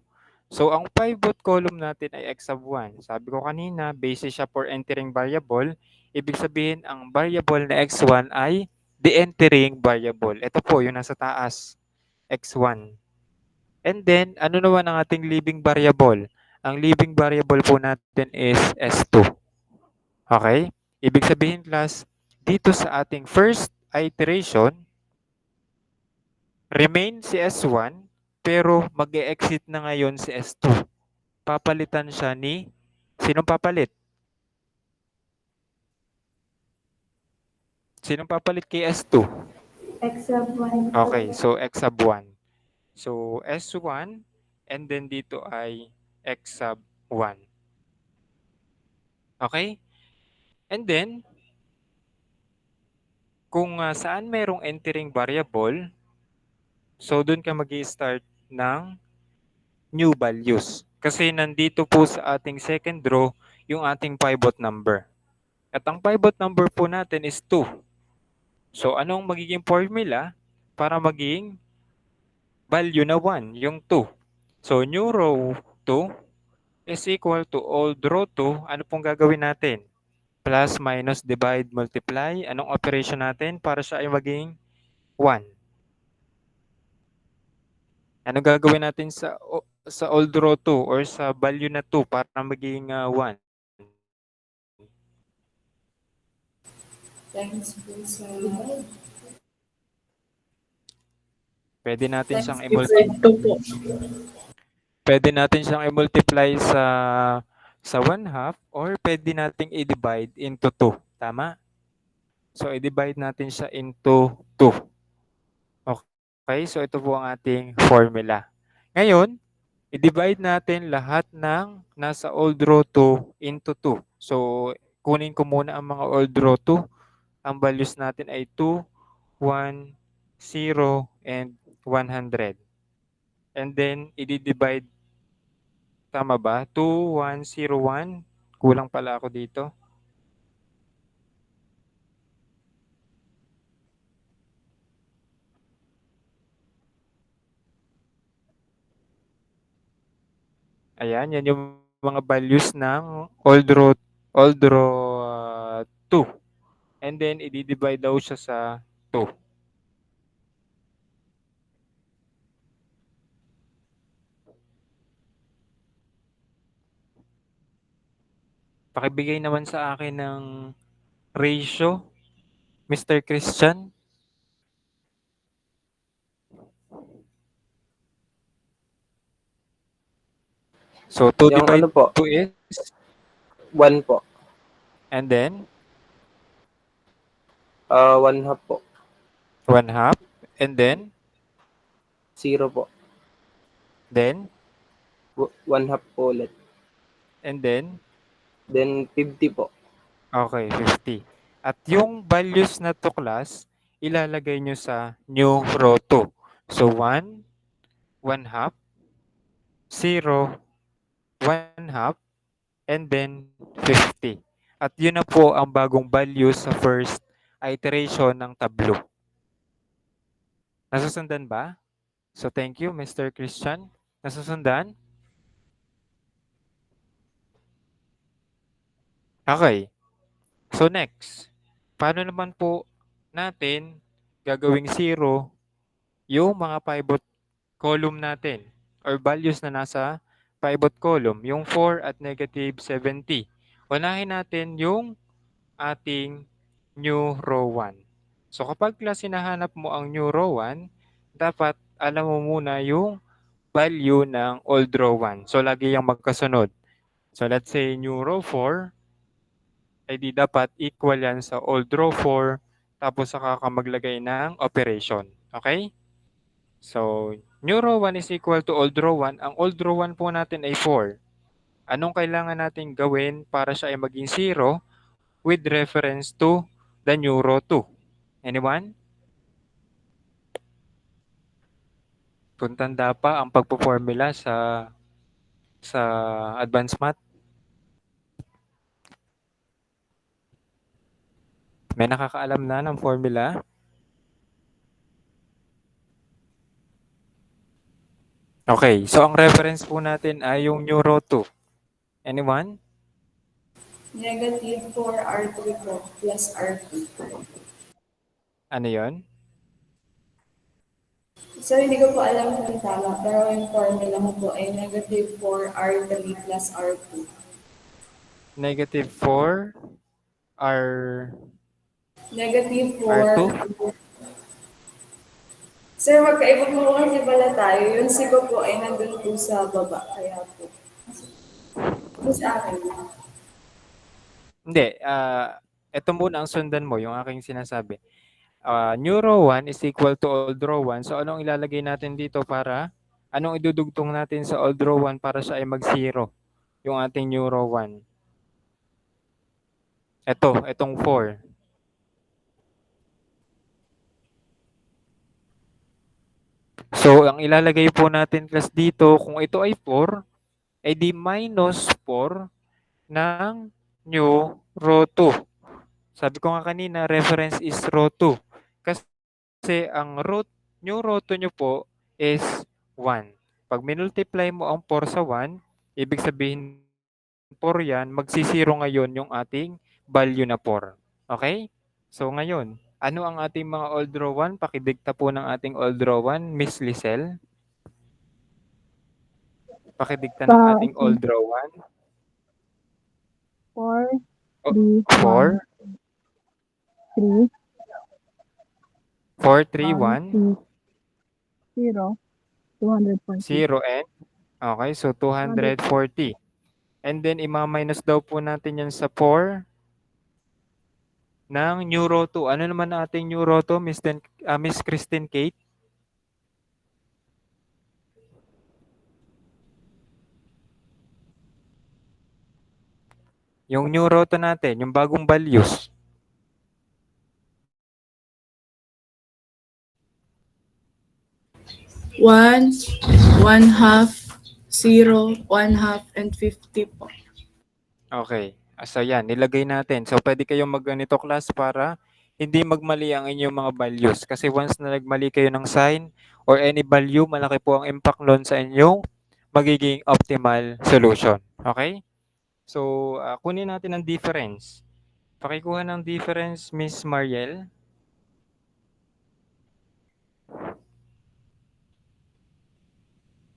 So, ang pivot column natin ay x sub 1. Sabi ko kanina, basis siya for entering variable. Ibig sabihin, ang variable na x1 ay the entering variable. Ito po, yung nasa taas, x1. And then, ano naman ang ating leaving variable? Ang leaving variable po natin is s2. Okay? Ibig sabihin, class, dito sa ating first iteration, remain si S1, pero mag-e-exit na ngayon si S2. Papalitan siya ni, sinong papalit? Sinong papalit kay S2? X sub 1. Okay, so X sub 1. So S1, and then dito ay X sub 1. Okay? And then, kung saan merong entering variable, so doon ka mag-i-start ng new values. Kasi nandito po sa ating second row yung ating pivot number. At ang pivot number po natin is 2. So anong magiging formula para maging value na 1, yung 2? So new row 2 is equal to old row 2. Ano pong gagawin natin? Plus, minus, divide, multiply. Anong operation natin para siya ay maging 1? Anong gagawin natin sa old row 2 or sa value na 2 para maging 1? Thanks po sa Pwede natin thanks siyang po sa ito po. Pwede natin siyang i-multiply sa 1/2 or pwede nating i-divide into 2. Tama? So, i-divide natin siya into 2. Okay, so ito po ang ating formula. Ngayon, i-divide natin lahat ng nasa old row 2 into 2. So, kunin ko muna ang mga old row 2. Ang values natin ay 2, 1, 0, and 100. And then, i-divide. Tama ba? 2, 1, 0, 1. Kulang pala ako dito. Ayan, yan yung mga values ng old row 2. And then, i-divide daw siya sa 2. Pakibigay naman sa akin ng ratio, Mr. Christian. So, 2 Yung divide ano po, 2 is, 1 po. and then, 1 half po. 1 half, and then, 0 po. then, 1 half po ulit. and then, Then 50 po. okay, 50. At yung values na to class, ilalagay nyo sa new row 2. So, 1, 1 half, 0, 1 half, and then 50. At yun na po ang bagong values sa first iteration ng tableau. Nasusundan ba? So, thank you, Mr. Christian. Nasusundan? Okay. So, next. Paano naman po natin gagawing 0 yung mga pivot column natin or values na nasa pivot column, yung 4 at negative 70. Unahin natin yung ating new row 1. So, kapag class hinahanap mo ang new row 1, dapat alam mo muna yung value ng old row 1. So, lagi yung magkasunod. So, let's say new row 4, ay di dapat equal yan sa old row 4, tapos saka ka maglagay ng operation. Okay? So, new row 1 is equal to old row 1. Ang old row 1 po natin ay 4. Anong kailangan natin gawin para siya ay maging 0 with reference to the new row 2? Anyone? Kung tanda pa ang pagpo-formula sa advanced math. May nakakaalam na ng formula? Okay, so ang reference po natin ay yung new row 2. Anyone? Negative 4R3 po plus R2. Ano yon? So, hindi ko po alam kung tama, pero yung formula mo po ay negative 4R3 plus R2. Negative 4 R Negative 4. R2? Sir, magkaiba po kasi pala tayo. Yung sigo po ay nandun po sa baba. Kaya po. Po sa akin. Hindi, ito muna ang sundan mo, yung aking sinasabi. New row 1 is equal to old row 1. So, anong ilalagay natin dito anong idudugtong natin sa old row 1 para siya ay mag-0? Yung ating new row 1. Itong 4. So, ang ilalagay po natin class dito, kung ito ay 4, ay di minus 4 ng new row 2. Sabi ko nga kanina, reference is row 2. Kasi ang new row 2 nyo po is 1. Pag minultiply mo ang 4 sa 1, ibig sabihin 4 yan, magsisiro ngayon yung ating value na 4. Okay? So ngayon, ano ang ating mga old row 1? Pakidikta po ng ating old row 1, Miss Lisel. Pakidikta ng ating old row 1. 4, 4, 3, 4, 3, 1, 0, 240. 0, and okay, so 240. And then, ima-minus daw po natin yan sa 4 ng new row 2. Ano naman ang ating new row 2, Miss Christine Kate? Yung new row 2 natin, yung bagong values. One, 1/2, 0, 1/2, and 50 po. Okay. So yan, nilagay natin. So pwede kayong magganito class para hindi magmali ang inyong mga values. Kasi once na nagmali kayo ng sign or any value, malaki po ang impact nun sa inyong magiging optimal solution. Okay? So, kunin natin ang difference. Pakikuha ng difference, Miss Mariel.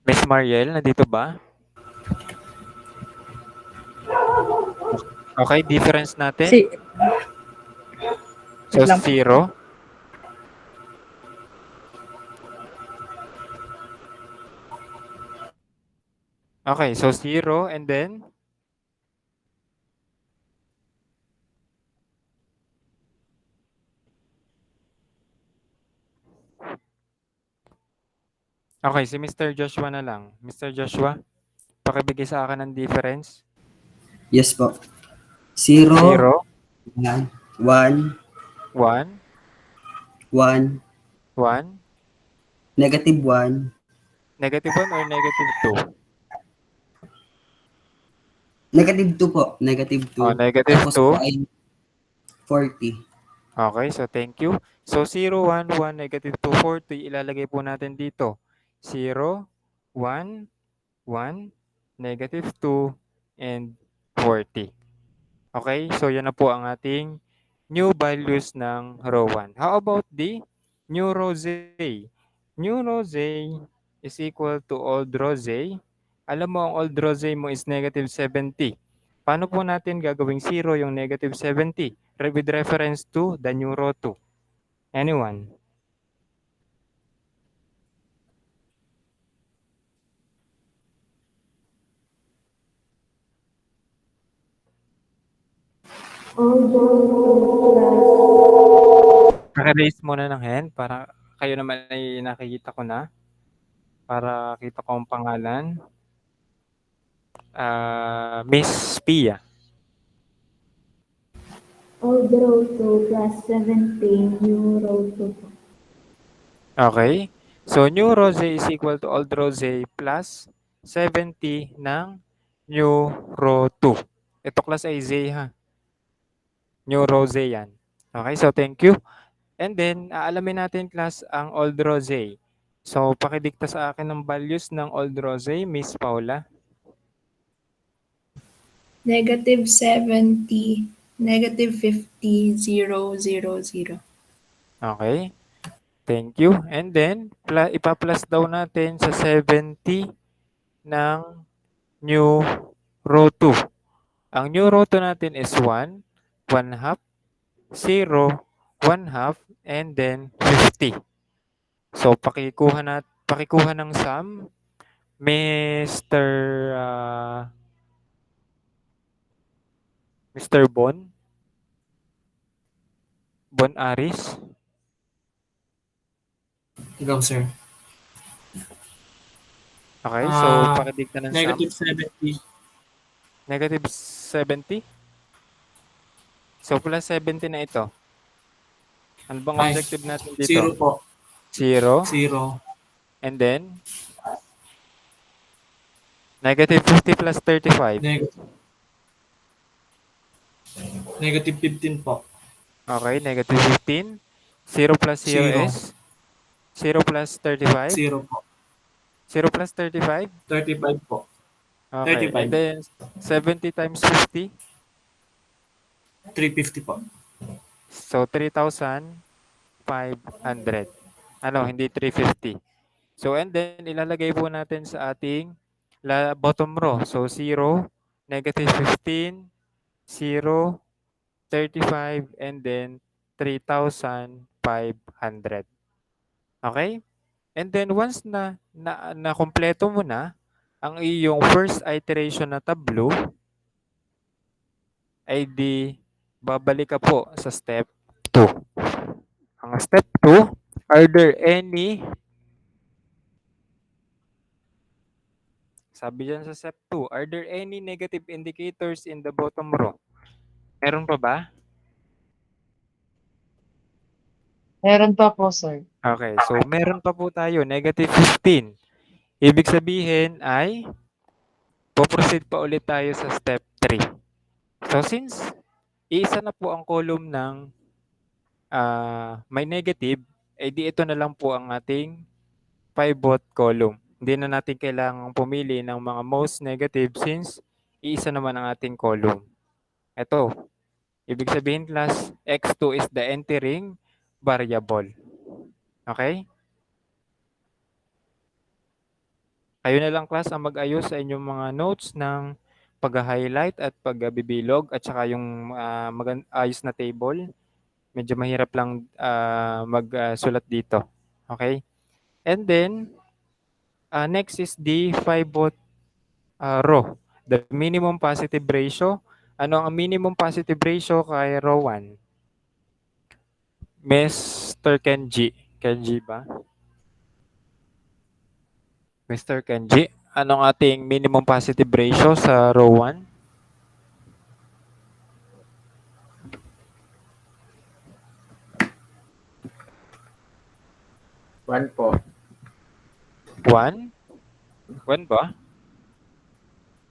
Miss Mariel, nandito ba? Okay, difference natin. So, wait lang po. 0. Okay, so 0 and then? Okay, si Mr. Joshua na lang. Mr. Joshua, pakibigay sa akin ng difference. Yes po. 0, 0, 1, 1, 1, 1, negative 1, negative 1 or negative 2? negative 2 po. Negative 2. Oh, negative Tapos 2. po ay 40. Okay, so thank you. So 0, 1, 1, negative 2, 40, ilalagay po natin dito. 0, 1, 1, negative 2, and 40. Okay, so yan na po ang ating new values ng row 1. How about the new row Z? New row Z is equal to old row Z. Alam mo, ang old row Z mo is negative 70. Paano po natin gagawing 0 yung negative 70? With reference to the new row 2. Anyone? Paki-raise muna ng hand para kayo naman ay nakikita ko na. Para kita ko ang pangalan. Miss Pia. Old row 2 plus 17, new row 2 po. Okay. So, new row Z is equal to old row Z plus 70 ng new row 2. Ito class ay Z ha. New row Z yan. Okay, so thank you. And then, aalamin natin class ang old row Z. So, pakidikta sa akin ng values ng old row Z, Miss Paula. Negative 70, negative 50, 0, 0, 0. Okay. Thank you. And then, ipa-plus daw natin sa 70 ng new row 2. Ang new row 2 natin is 1, 1 half, 0, 1 half, and then 50. So, pakikuha ng sum, Mr. Bon Aris. Ikaw, sir. Okay, so pakidikta ng Negative sum. 70. Negative 70? So, plus 70 na ito. Ano bang Ay, objective natin dito? 0 po. 0. 0. And then, negative 50 plus 35. Negative 15 po. Okay, negative 15. 0 plus 0 0. is? 0 plus 35? 0 po. 0 plus 35? 35 po. Okay, 35. and then 70 times 50? 350 po. So, 3,500. Ano, hindi 350. So, and then, ilalagay po natin sa ating bottom row. So, 0, negative 15, 0, 35, and then 3,500. Okay? And then, once na kumpleto mo na ang iyong first iteration na tableau, ay di babalik ka po sa step 2. Ang step 2, are there any, sabi dyan sa step 2, are there any negative indicators in the bottom row? Meron pa ba? Meron pa po, sir. Okay, so meron pa po tayo, negative 15. Ibig sabihin ay, po-proceed pa ulit tayo sa step 3. So since isa na po ang column ng may negative, di ito na lang po ang ating pivot column Hindi na natin kailangang pumili ng mga most negative since iisa naman ang ating column. Ito, ibig sabihin class, x2 is the entering variable. Okay? Kayo na lang class ang mag-ayos sa inyong mga notes ng pag-highlight at pagbibilog at saka yung ayos na table. Medyo mahirap lang magsulat dito. Okay? And then, next is the pivot row. The minimum positive ratio. Ano ang minimum positive ratio kay row 1? Mr. Kenji. Kenji ba? Mr. Kenji, anong ating minimum positive ratio sa row 1? One po. 1? 1 ba?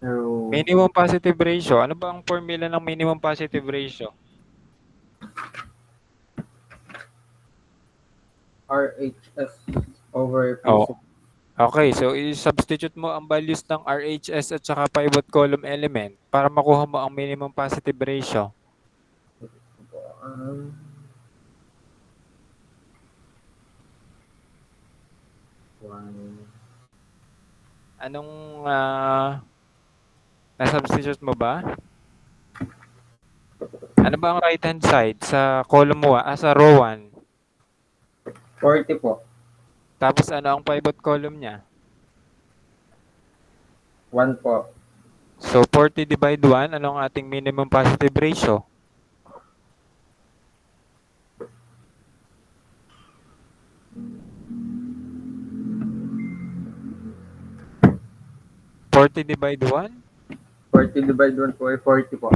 So, Minimum positive ratio. Ano ba ang formula ng minimum positive ratio? RHS over Oh. PCP. Okay, so i-substitute mo ang values ng RHS at saka pivot column element para makuha mo ang minimum positive ratio. Anong na-substitute mo ba? Ano ba ang right hand side sa column mo? Sa row 1? 40 po. Tapos ano ang pivot column niya? 1 po. So 40 divide 1, ano ang ating minimum positive ratio? $40 divide 1? 40 divide 1 po ay 40 po.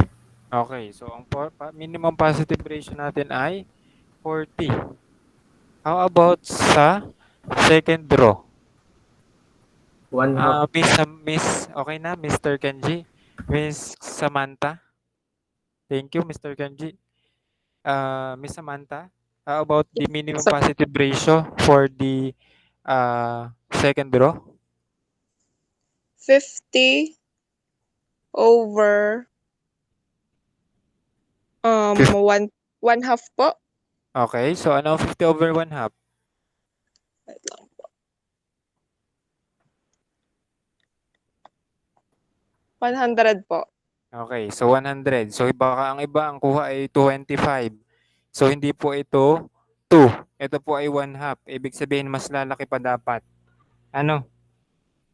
Okay, so ang minimum positive ratio natin ay 40. How about sa second row? 1 half. Okay na, Mr. Kenji. Miss Samantha. Thank you, Mr. Kenji. Miss Samantha, how about the minimum positive ratio for the second row? 50 over 1 half po. Okay, so ano 50 over 1 half? Wait lang po. 100 po. Okay, so 100. So baka ang iba ang kuha ay 25. So hindi po ito 2. Ito po ay 1 half. Ibig sabihin mas lalaki pa dapat. Ano?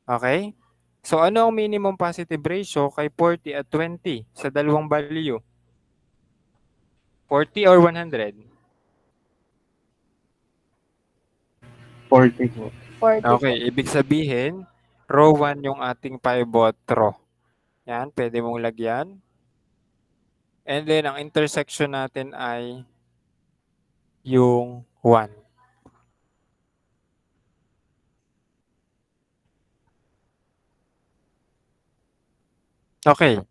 Okay? So ano ang minimum positive ratio kay 40 at 20 sa dalawang value? 40 or 100? 40 po. 40 Okay, po. ibig sabihin, row 1 yung ating pivot row. Yan, pwede mong lagyan. And then, ang intersection natin ay yung 1. Okay.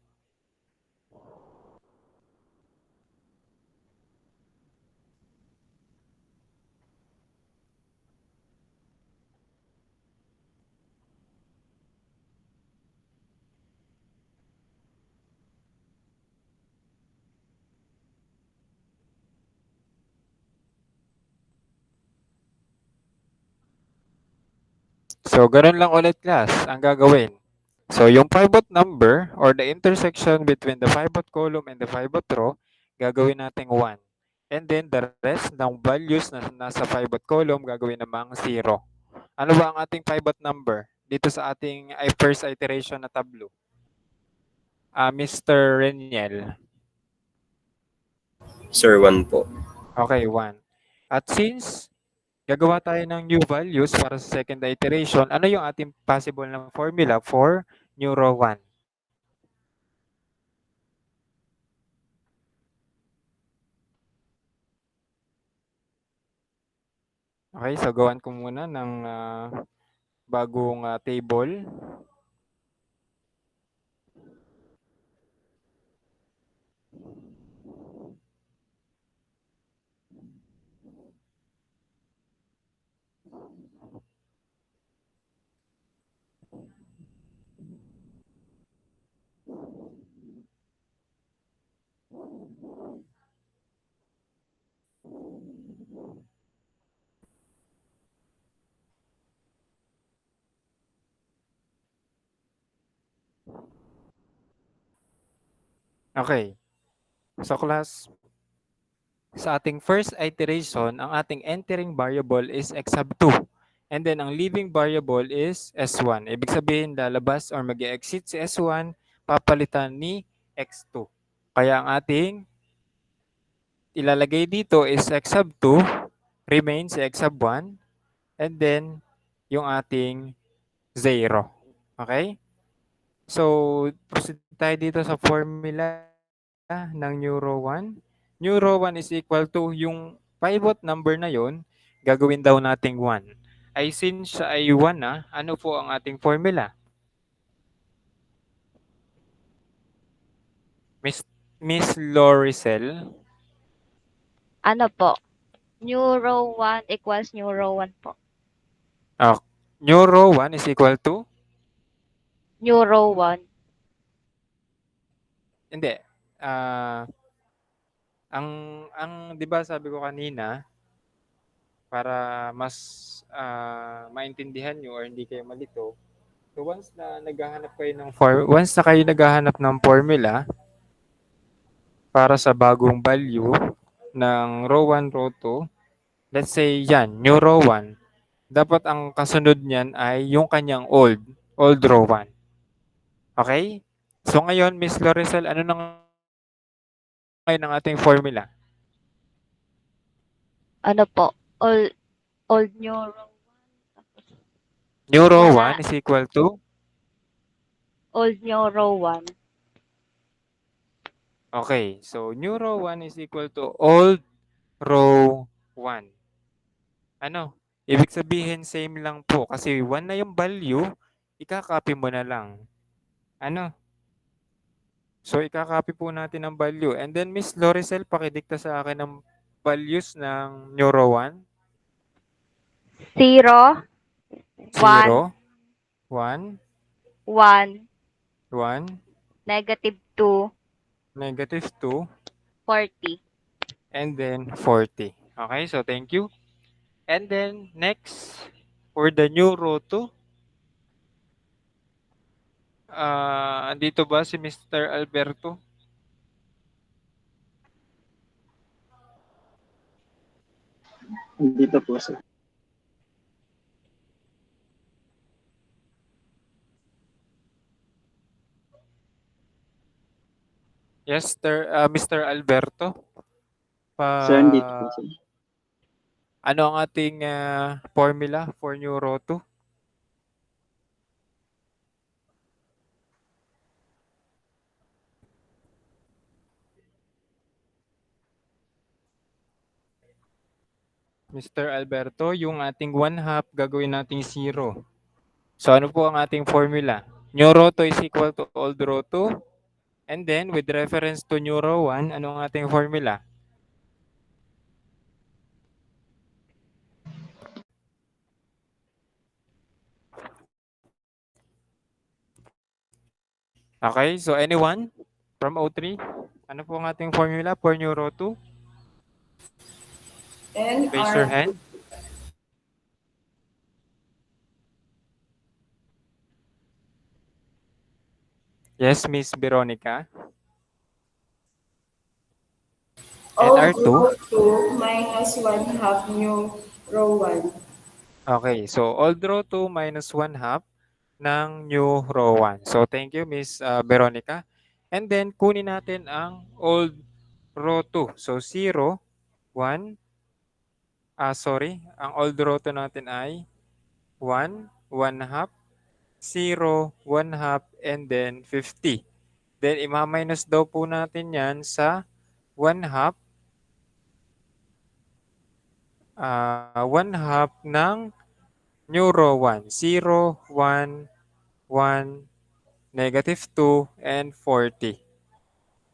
So, ganun lang ulit class ang gagawin. So, yung pivot number or the intersection between the pivot column and the pivot row, gagawin natin 1. And then, the rest ng values na nasa pivot column, gagawin namang 0. Ano ba ang ating pivot number dito sa ating first iteration na tableau? Mr. Reniel. Sir, 1 po. Okay, 1. At since gagawa tayo ng new values para sa second iteration, ano yung ating possible na formula for new row 1? Okay, so gawan ko muna ng bagong table. Okay. So class, sa ating first iteration, ang ating entering variable is x sub 2. And then ang leaving variable is s1. Ibig sabihin, lalabas or mag-exit si s1, papalitan ni x2. Kaya ang ating ilalagay dito is x sub 2, remains x sub 1, and then yung ating 0. Okay? So, proceed tayo dito sa formula ng Neuro 1. Neuro 1 is equal to yung pivot number na yon, gagawin daw nating 1. Ay since siya ay 1 na, ano po ang ating formula? Miss Loricel? Ano po? Neuro 1 equals neuro 1 po. Neuro 1 is equal to? Neuro 1. Hindi. Ang 'di ba sabi ko kanina, para mas maintindihan nyo or hindi kayo malito, so once na kayo naghahanap ng formula para sa bagong value ng row 1, row 2, let's say yan, new row 1, dapat ang kasunod niyan ay yung kanyang old row 1. Okay? So ngayon, Miss Loricel, ano na ngayon ang ating formula? Ano po? Old neuro. New row Wala. 1 is equal to? Old neuro 1. Okay, so new row 1 is equal to old row 1. Ano? Ibig sabihin same lang po kasi 1 na yung value, ikakopy mo na lang. Ano? So ikakopy po natin ang value. And then Miss Loricel, pakidikta sa akin ng values ng new row 1. 0, 0, 1, 1, 1, negative 2, negative 2, 40. and then 40. Okay, so thank you. And then next, for the new row 2, andito ba si Mr. Alberto? Dito po, sir. Yes, Mr. Alberto. Sir, dito po, sir. Ano ang ating formula for new row 2? Mr. Alberto, yung ating 1/2 gagawin nating 0. So ano po ang ating formula? New row 2 is equal to old row 2. And then with reference to new row 1, ano ang ating formula? Okay, so anyone from O3? Ano po ang ating formula for new row 2? Raise your hand. Yes, Miss Veronica. Old NR2? row 2 minus 1/2 new row 1. Okay, so old row 2 minus 1/2 ng new row 1. So thank you, Miss Veronica. And then kunin natin ang old row 2. So 0, 1, ang old row 2 natin ay 1, 1/2, 0, 1/2, and then 50. Then ima-minus daw po natin yan sa 1/2, 1/2 ng new row 1. 0, 1, 1, negative 2, and 40.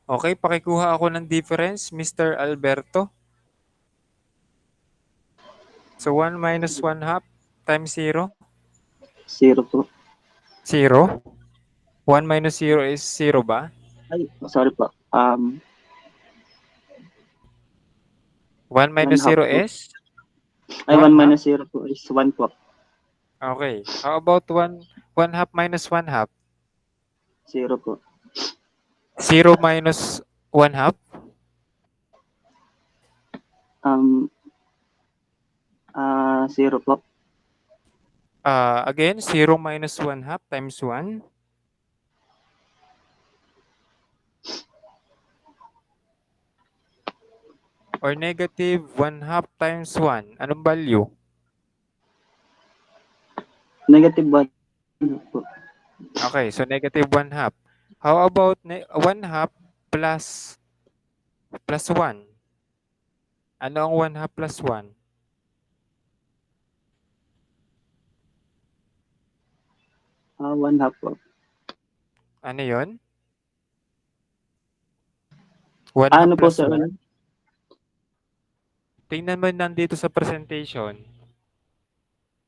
Okay, pakikuha ako ng difference, Mr. Alberto. So 1 minus 1/2 times 0? 0 po. 0? 1 minus 0 is 0 ba? Ay, sorry po. 1 minus 0 1/2 po. is? Ay, 1 1/2? minus 0 po is 1 po. Okay. How about 1/2 minus 1/2? 0 po. 0 minus 1 half? Zero po. Again, 0 minus 1 half times 1. Or negative 1 half times 1. Anong value? Negative 1 po. Okay, so negative 1 half. How about 1 half plus 1? Ano ang 1 half plus 1? 1 half po. Ano yun? 1 half Ano po, plus sir? 1? Tingnan mo nandito sa presentation.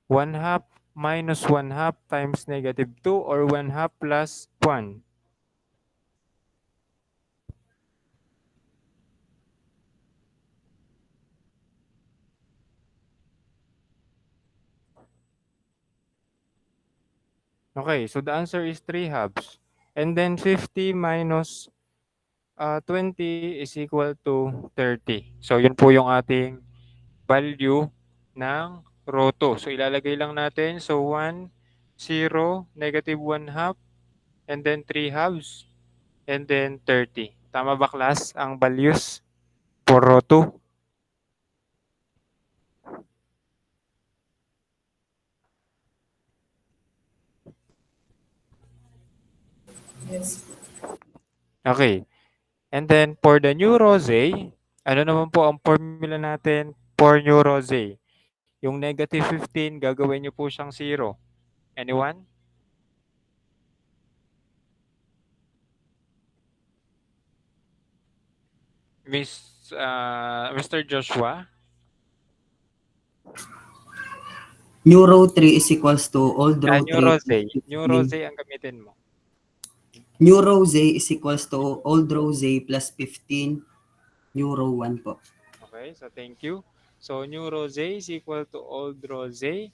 1 half minus 1 half times negative 2 or 1 half plus 1? Okay, so the answer is 3 halves. And then 50 minus 20 is equal to 30. So yun po yung ating value ng row 2. So ilalagay lang natin. So 1, 0, negative 1 half, and then 3 halves, and then 30. Tama ba class ang values for row 2? Yes. Okay. And then for the new rosé, ano naman po ang formula natin for new rosé? Yung negative 15, gagawin nyo po siyang 0. Anyone? Mr. Joshua? New row 3 is equals to old row New 3 rosé. plus New 15. rosé ang gamitin mo. New row Z is equals to old row Z plus 15. New row 1 po. Okay, so thank you. So new rosé is equal to old rosé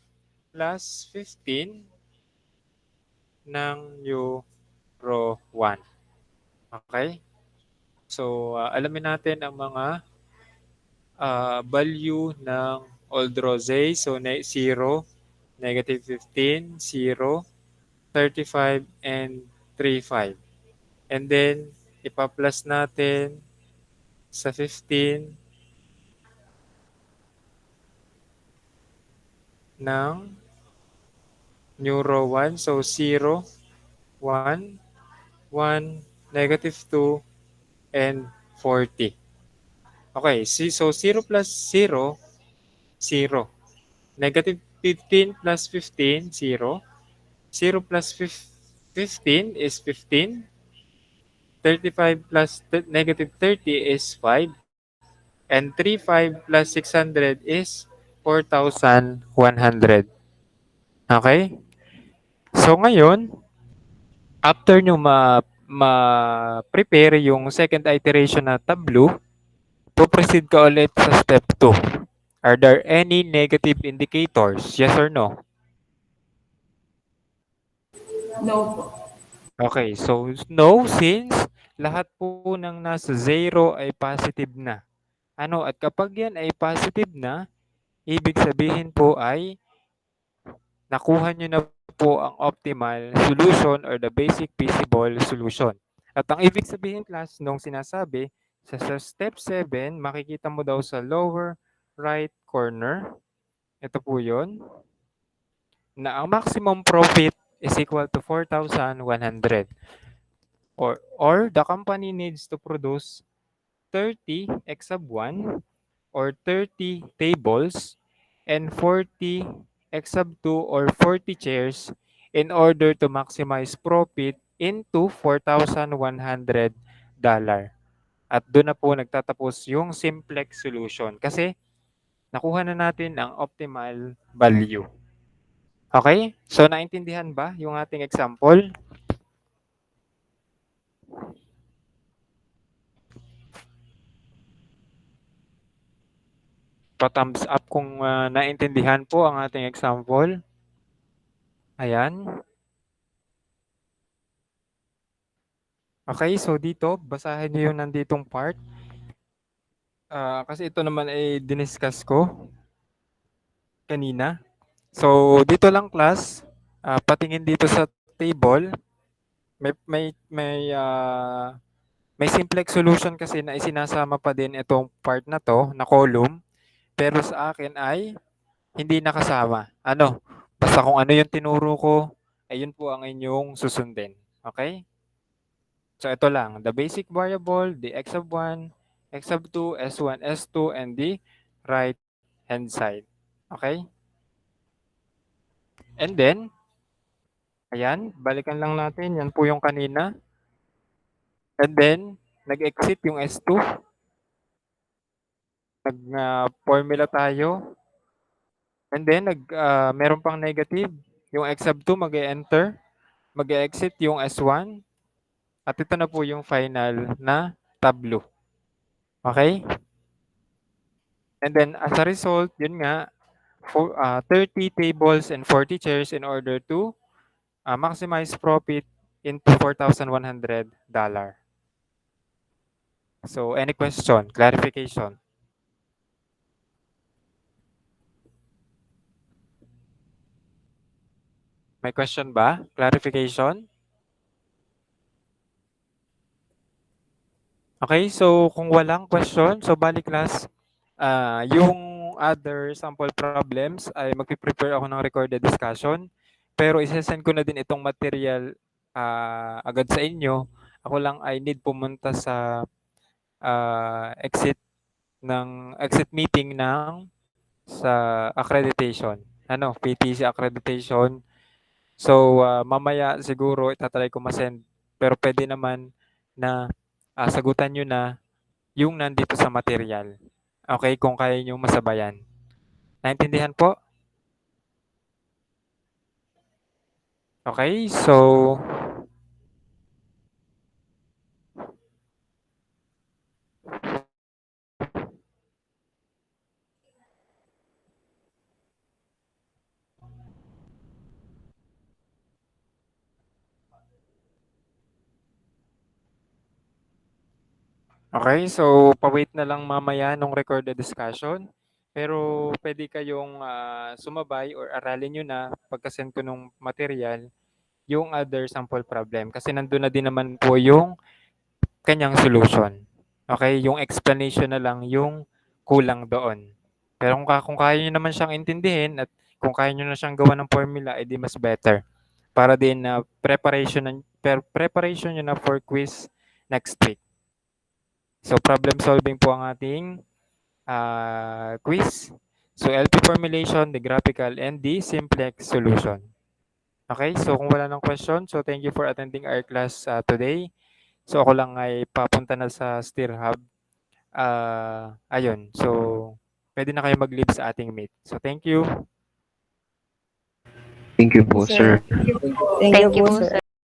plus 15 ng new row 1. Okay? So alamin natin ang mga value ng old rosé. So 0, negative 15, 0, 35, and 35. And then, ipa-plus natin sa 15 ng new row 1. So 0, 1, 1, negative 2, and 40. Okay, so 0 plus 0, 0. Negative 15 plus 15, 0. 0 plus 15 is 15. 35 plus negative 30 is 5. And 35 plus 600 is 4,100. Okay? So ngayon, after nyo ma-prepare yung second iteration na tableau, proceed ka ulit sa step 2. Are there any negative indicators? Yes or no? No po. Okay, so no since lahat po ng nasa 0 ay positive na. Ano, at kapag yan ay positive na, ibig sabihin po ay nakuha nyo na po ang optimal solution or the basic feasible solution. At ang ibig sabihin class nung sinasabi, sa step 7, makikita mo daw sa lower right corner, ito po yun, na ang maximum profit is equal to 4,100. Or the company needs to produce 30 X sub 1 or 30 tables and 40 X sub 2 or 40 chairs in order to maximize profit into $4,100. At doon na po nagtatapos yung simplex solution kasi nakuha na natin ang optimal value. Okay? So naintindihan ba yung ating example? Pa-thumbs up kung naintindihan po ang ating example. Ayan. Okay, so dito, basahin niyo yung nanditong part. Kasi ito naman ay diniscuss ko kanina. So, dito lang class, patingin dito sa table. May simplex solution kasi na isinasama pa din itong part na to, na column. Pero sa akin ay hindi nakasama. Ano? Basta kung ano yung tinuro ko, ayun po ang inyong susundin. Okay? So ito lang, the basic variable, the x of 1, x of 2, s1, s2, and the right hand side. Okay? And then, ayan, balikan lang natin. Yan po yung kanina. And then, nag-exit yung s2. Nag-formula tayo. And then, meron pang negative. Yung x sub 2, mag-enter. Mag-exit yung s1. At ito na po yung final na tableau. Okay? And then, as a result, yun nga, 30 tables and 40 chairs in order to maximize profit into $4,100. So, any question, clarification? May question ba? Clarification? Okay, so kung walang question, so balik class, yung other sample problems ay magpiprepare ako ng recorded discussion. Pero isesend ko na din itong material agad sa inyo. Ako lang ay need pumunta sa exit meeting ng sa accreditation. PTC accreditation. So, mamaya siguro itatry ko masend. Pero pwede naman na sagutan nyo na yung nandito sa material. Okay, kung kaya nyo masabayan. Naintindihan po? Okay, so okay, so pa-wait na lang mamaya nung recorded discussion. Pero pwede kayong sumabay or aralin nyo na pagka-send ko nung material yung other sample problem. Kasi nandun na din naman po yung kanyang solution. Okay, yung explanation na lang yung kulang doon. Pero kung kaya nyo naman siyang intindihin at kung kaya nyo na siyang gawa ng formula, edi mas better. Para din na preparation nyo na for quiz next week. So problem solving po ang ating quiz. So LP formulation, the graphical, and the simplex solution. Okay, so kung wala ng question, so thank you for attending our class today. So ako lang ay papunta na sa Steer Hub. Ayun, so pwede na kayo mag-leave sa ating meet. So thank you. Thank you po, sir. Thank you po, sir.